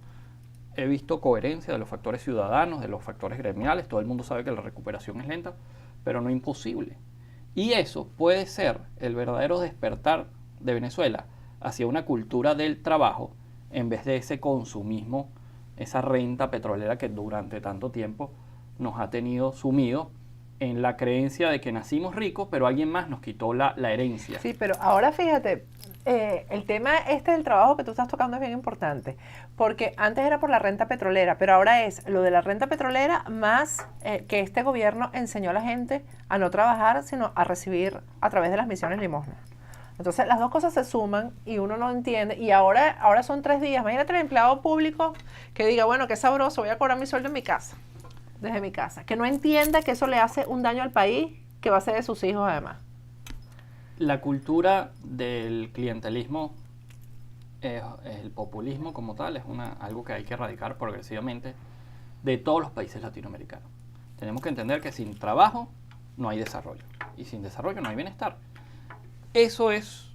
He visto coherencia de los factores ciudadanos, de los factores gremiales. Todo el mundo sabe que la recuperación es lenta, pero no imposible. Y eso puede ser el verdadero despertar de Venezuela hacia una cultura del trabajo en vez de ese consumismo, esa renta petrolera que durante tanto tiempo nos ha tenido sumidos en la creencia de que nacimos ricos, pero alguien más nos quitó la herencia. Sí, pero ahora fíjate, el tema este del trabajo que tú estás tocando es bien importante, porque antes era por la renta petrolera, pero ahora es lo de la renta petrolera más que este gobierno enseñó a la gente a no trabajar, sino a recibir a través de las misiones limosna. Entonces las dos cosas se suman y uno no entiende, y ahora son 3 días. Imagínate el empleado público que diga, bueno, qué sabroso, voy a cobrar mi sueldo en mi casa, desde mi casa, que no entienda que eso le hace un daño al país, que va a ser de sus hijos además. La cultura del clientelismo, el populismo como tal, es algo que hay que erradicar progresivamente de todos los países latinoamericanos. Tenemos que entender que sin trabajo no hay desarrollo, y sin desarrollo no hay bienestar. Eso es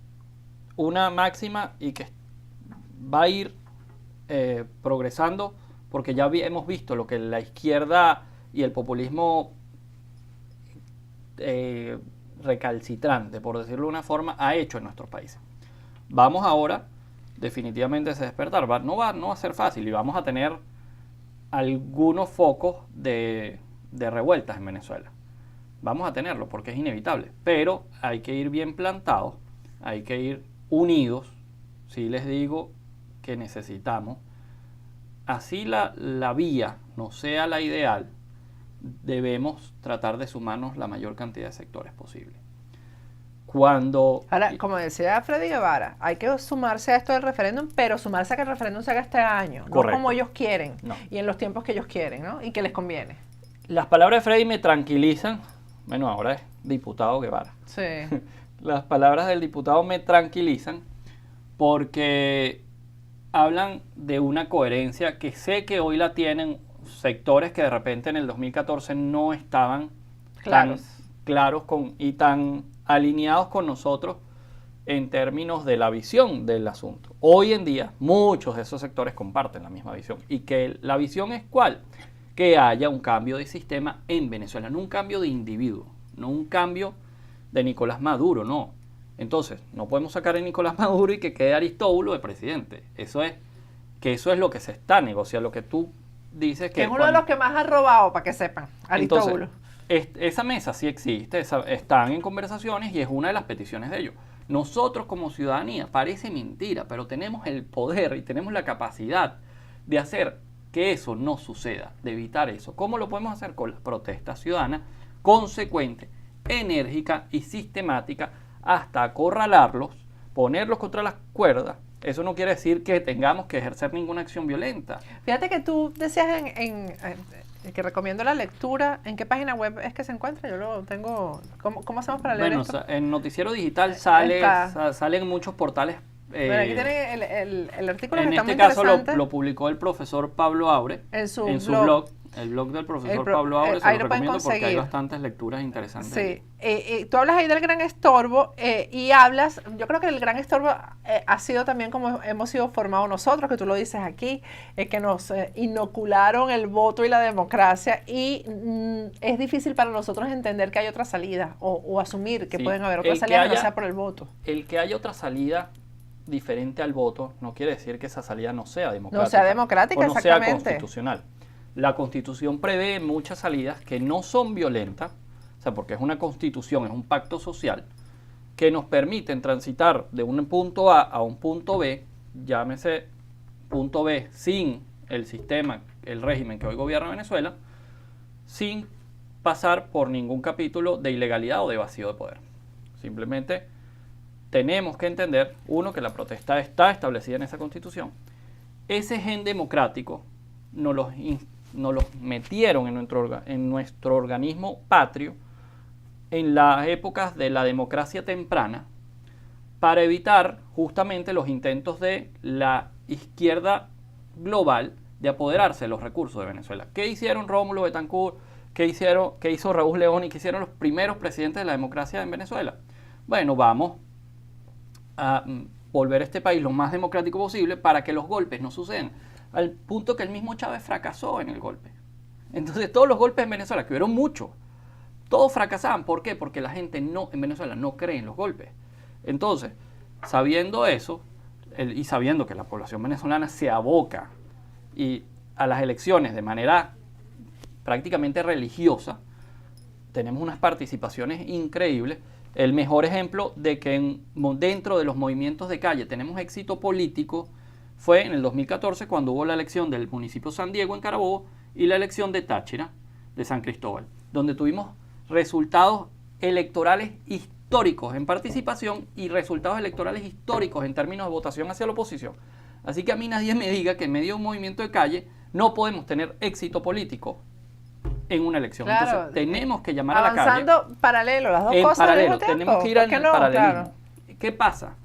una máxima y que va a ir progresando, porque ya hemos visto lo que la izquierda y el populismo recalcitrante, por decirlo de una forma, ha hecho en nuestros países. Vamos ahora definitivamente a ese despertar. No va a ser fácil y vamos a tener algunos focos de revueltas en Venezuela. Vamos a tenerlo porque es inevitable, pero hay que ir bien plantados, hay que ir unidos. Sí les digo que necesitamos, así la vía no sea la ideal, debemos tratar de sumarnos la mayor cantidad de sectores posible. Ahora, como decía Freddy Guevara, hay que sumarse a esto del referéndum, pero sumarse a que el referéndum se haga este año, Correcto. no como ellos quieren, No. y en los tiempos que ellos quieren, ¿no? Y que les conviene. Las palabras de Freddy me tranquilizan. Bueno, ahora es diputado Guevara. Sí. Las palabras del diputado me tranquilizan porque hablan de una coherencia que sé que hoy la tienen sectores que de repente en el 2014 no estaban Claros. tan claros y tan alineados con nosotros en términos de la visión del asunto. Hoy en día muchos de esos sectores comparten la misma visión. ¿Y que la visión es cuál? Que haya un cambio de sistema en Venezuela, no un cambio de individuo, no un cambio de Nicolás Maduro, no. Entonces, no podemos sacar a Nicolás Maduro y que quede Aristóbulo de presidente. Eso es lo que se está negociando, lo que tú dices Que es uno de los que más ha robado, para que sepan, Aristóbulo. Entonces, esa mesa sí existe, están en conversaciones y es una de las peticiones de ellos. Nosotros como ciudadanía, parece mentira, pero tenemos el poder y tenemos la capacidad de hacer que eso no suceda, de evitar eso. ¿Cómo lo podemos hacer? Con la protesta ciudadana consecuente, enérgica y sistemática hasta acorralarlos, ponerlos contra las cuerdas. Eso no quiere decir que tengamos que ejercer ninguna acción violenta. Fíjate que tú decías que recomiendo la lectura. ¿En qué página web es que se encuentra? Yo lo tengo. ¿Cómo hacemos para leer Bueno, esto? en Noticiero Digital salen muchos portales. Bueno, aquí tiene el artículo que En está este muy caso interesante. lo publicó el profesor Pablo Aure En su blog. El blog del profesor Pablo Aure, se ahí lo lo pueden recomiendo porque hay conseguir. bastantes lecturas interesantes. Sí, tú hablas ahí del gran estorbo y hablas, yo creo que el gran estorbo ha sido también como hemos sido formados nosotros, que tú lo dices aquí, que nos inocularon el voto y la democracia y es difícil para nosotros entender que hay otra salida o asumir que Sí, pueden haber otras el que salidas que no haya- sea por el voto. El que haya otra salida diferente al voto, no quiere decir que esa salida no sea democrática. No sea democrática, o no exactamente. sea constitucional. La Constitución prevé muchas salidas que no son violentas, o sea, porque es una constitución, es un pacto social, que nos permiten transitar de un punto A un punto B, llámese punto B sin el sistema, el régimen que hoy gobierna Venezuela, sin pasar por ningún capítulo de ilegalidad o de vacío de poder. Simplemente tenemos que entender, uno, que la protesta está establecida en esa Constitución. Ese gen democrático nos los metieron en nuestro organismo patrio en las épocas de la democracia temprana para evitar justamente los intentos de la izquierda global de apoderarse de los recursos de Venezuela. ¿Qué hicieron Rómulo Betancourt? ¿Qué hizo Raúl León y qué hicieron los primeros presidentes de la democracia en Venezuela? Bueno, vamos a volver a este país lo más democrático posible para que los golpes no sucedan. Al punto que el mismo Chávez fracasó en el golpe. Entonces todos los golpes en Venezuela, que hubieron muchos, todos fracasaban. ¿Por qué? Porque la gente en Venezuela no cree en los golpes. Entonces, sabiendo eso, y sabiendo que la población venezolana se aboca a las elecciones de manera prácticamente religiosa, tenemos unas participaciones increíbles. El mejor ejemplo de que dentro de los movimientos de calle tenemos éxito político fue en el 2014, cuando hubo la elección del municipio San Diego en Carabobo y la elección de Táchira, de San Cristóbal, donde tuvimos resultados electorales históricos en participación y resultados electorales históricos en términos de votación hacia la oposición. Así que a mí nadie me diga que en medio de un movimiento de calle no podemos tener éxito político en una elección. Claro, entonces tenemos que llamar a la calle. Avanzando paralelo, las dos En cosas al paralelo, mismo tiempo. tenemos que ir al ¿Por qué no? paralelismo. Claro. ¿Qué pasa?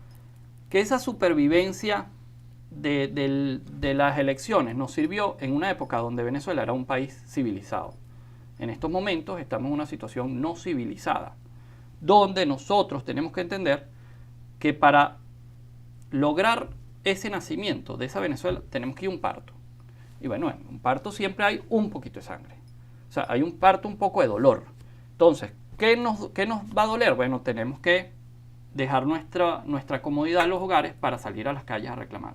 Que esa supervivencia de las elecciones nos sirvió en una época donde Venezuela era un país civilizado. En estos momentos estamos en una situación no civilizada, donde nosotros tenemos que entender que para lograr ese nacimiento de esa Venezuela tenemos que ir a un parto. Y bueno, en un parto siempre hay un poquito de sangre. O sea, hay un parto, un poco de dolor. Entonces, ¿qué nos va a doler? Bueno, tenemos que dejar nuestra comodidad en los hogares para salir a las calles a reclamar.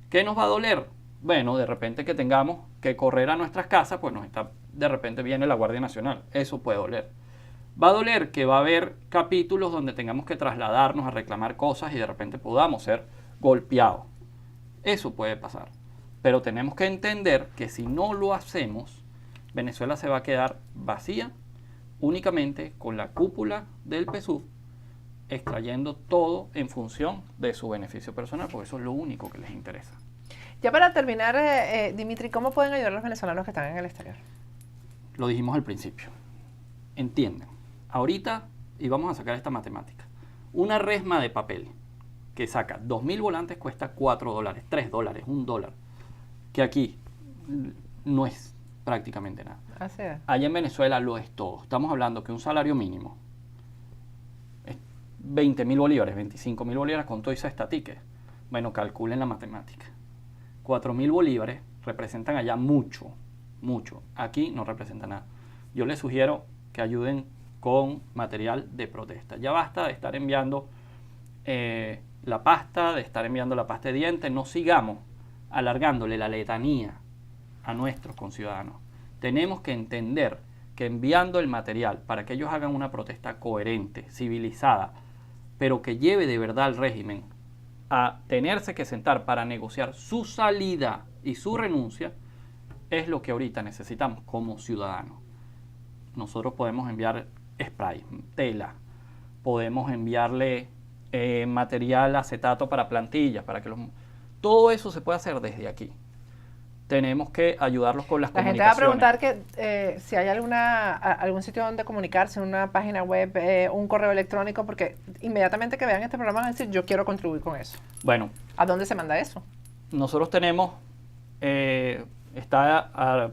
¿Qué nos va a doler? Bueno, de repente que tengamos que correr a nuestras casas, pues de repente viene la Guardia Nacional. Eso puede doler. Va a doler que va a haber capítulos donde tengamos que trasladarnos a reclamar cosas y de repente podamos ser golpeados. Eso puede pasar. Pero tenemos que entender que si no lo hacemos, Venezuela se va a quedar vacía únicamente con la cúpula del PSUV extrayendo todo en función de su beneficio personal, porque eso es lo único que les interesa. Ya para terminar, Dimitri, ¿cómo pueden ayudar los venezolanos que están en el exterior? Lo dijimos al principio. Entienden. Ahorita, y vamos a sacar esta matemática, una resma de papel que saca 2.000 volantes cuesta $4, $3, $1, que aquí no es prácticamente nada. Así es. Allá en Venezuela lo es todo. Estamos hablando que un salario mínimo es 20.000 bolívares, 25.000 bolívares con todo y cesta ticket. Bueno, calculen la matemática. 4.000 bolívares representan allá mucho, mucho. Aquí no representa nada. Yo les sugiero que ayuden con material de protesta. Ya basta de estar enviando la pasta, de estar enviando la pasta de dientes. No sigamos alargándole la letanía a nuestros conciudadanos. Tenemos que entender que enviando el material para que ellos hagan una protesta coherente, civilizada, pero que lleve de verdad al régimen a tenerse que sentar para negociar su salida y su renuncia, es lo que ahorita necesitamos como ciudadanos. Nosotros podemos enviar spray, tela, podemos enviarle material acetato para plantillas, todo eso se puede hacer desde aquí. Tenemos que ayudarlos con las comunicaciones. La gente va a preguntar que si hay algún sitio donde comunicarse, una página web, un correo electrónico, porque inmediatamente que vean este programa van a decir, yo quiero contribuir con eso. Bueno. ¿A dónde se manda eso? Nosotros tenemos, está a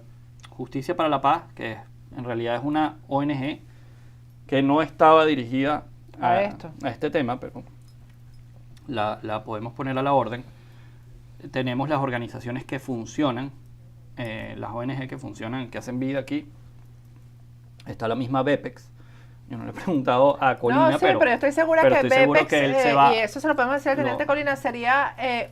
Justicia para la Paz, que en realidad es una ONG que no estaba dirigida a este tema, pero la podemos poner a la orden. Tenemos las organizaciones que funcionan, las ONG que funcionan, que hacen vida aquí. Está la misma BEPEX, Yo no le he preguntado a Colina, no, sí, pero yo estoy segura que estoy seguro BEPEX, que él se va. y eso se lo podemos decir al teniente No. Colina, sería es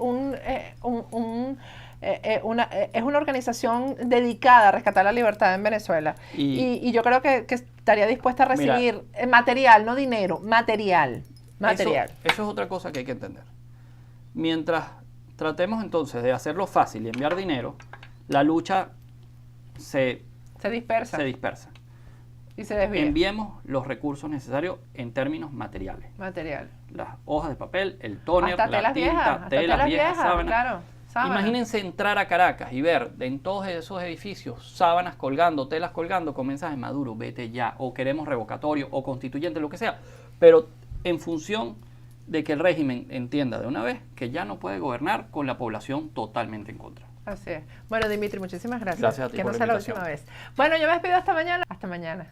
una organización dedicada a rescatar la libertad en Venezuela. Y yo creo que estaría dispuesta a recibir material, no dinero, material. Eso es otra cosa que hay que entender. Mientras tratemos entonces de hacerlo fácil y enviar dinero, la lucha se dispersa. Y se desvía. Enviemos los recursos necesarios en términos materiales. Material. Las hojas de papel, el tóner, Hasta la telas tinta, viejas, hasta telas viejas, sábanas. claro. Sábanas. Imagínense entrar a Caracas y ver en todos esos edificios sábanas colgando, telas colgando con mensajes Maduro, vete ya, o queremos revocatorio, o constituyente, lo que sea. Pero en función de que el régimen entienda de una vez que ya no puede gobernar con la población totalmente en contra. Así es. Bueno, Dimitri, muchísimas gracias. Gracias a ti que por no la sea la invitación. última vez. Bueno, yo me despido hasta mañana. Hasta mañana.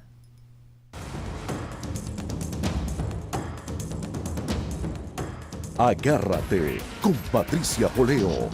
Agárrate con Patricia Poleo.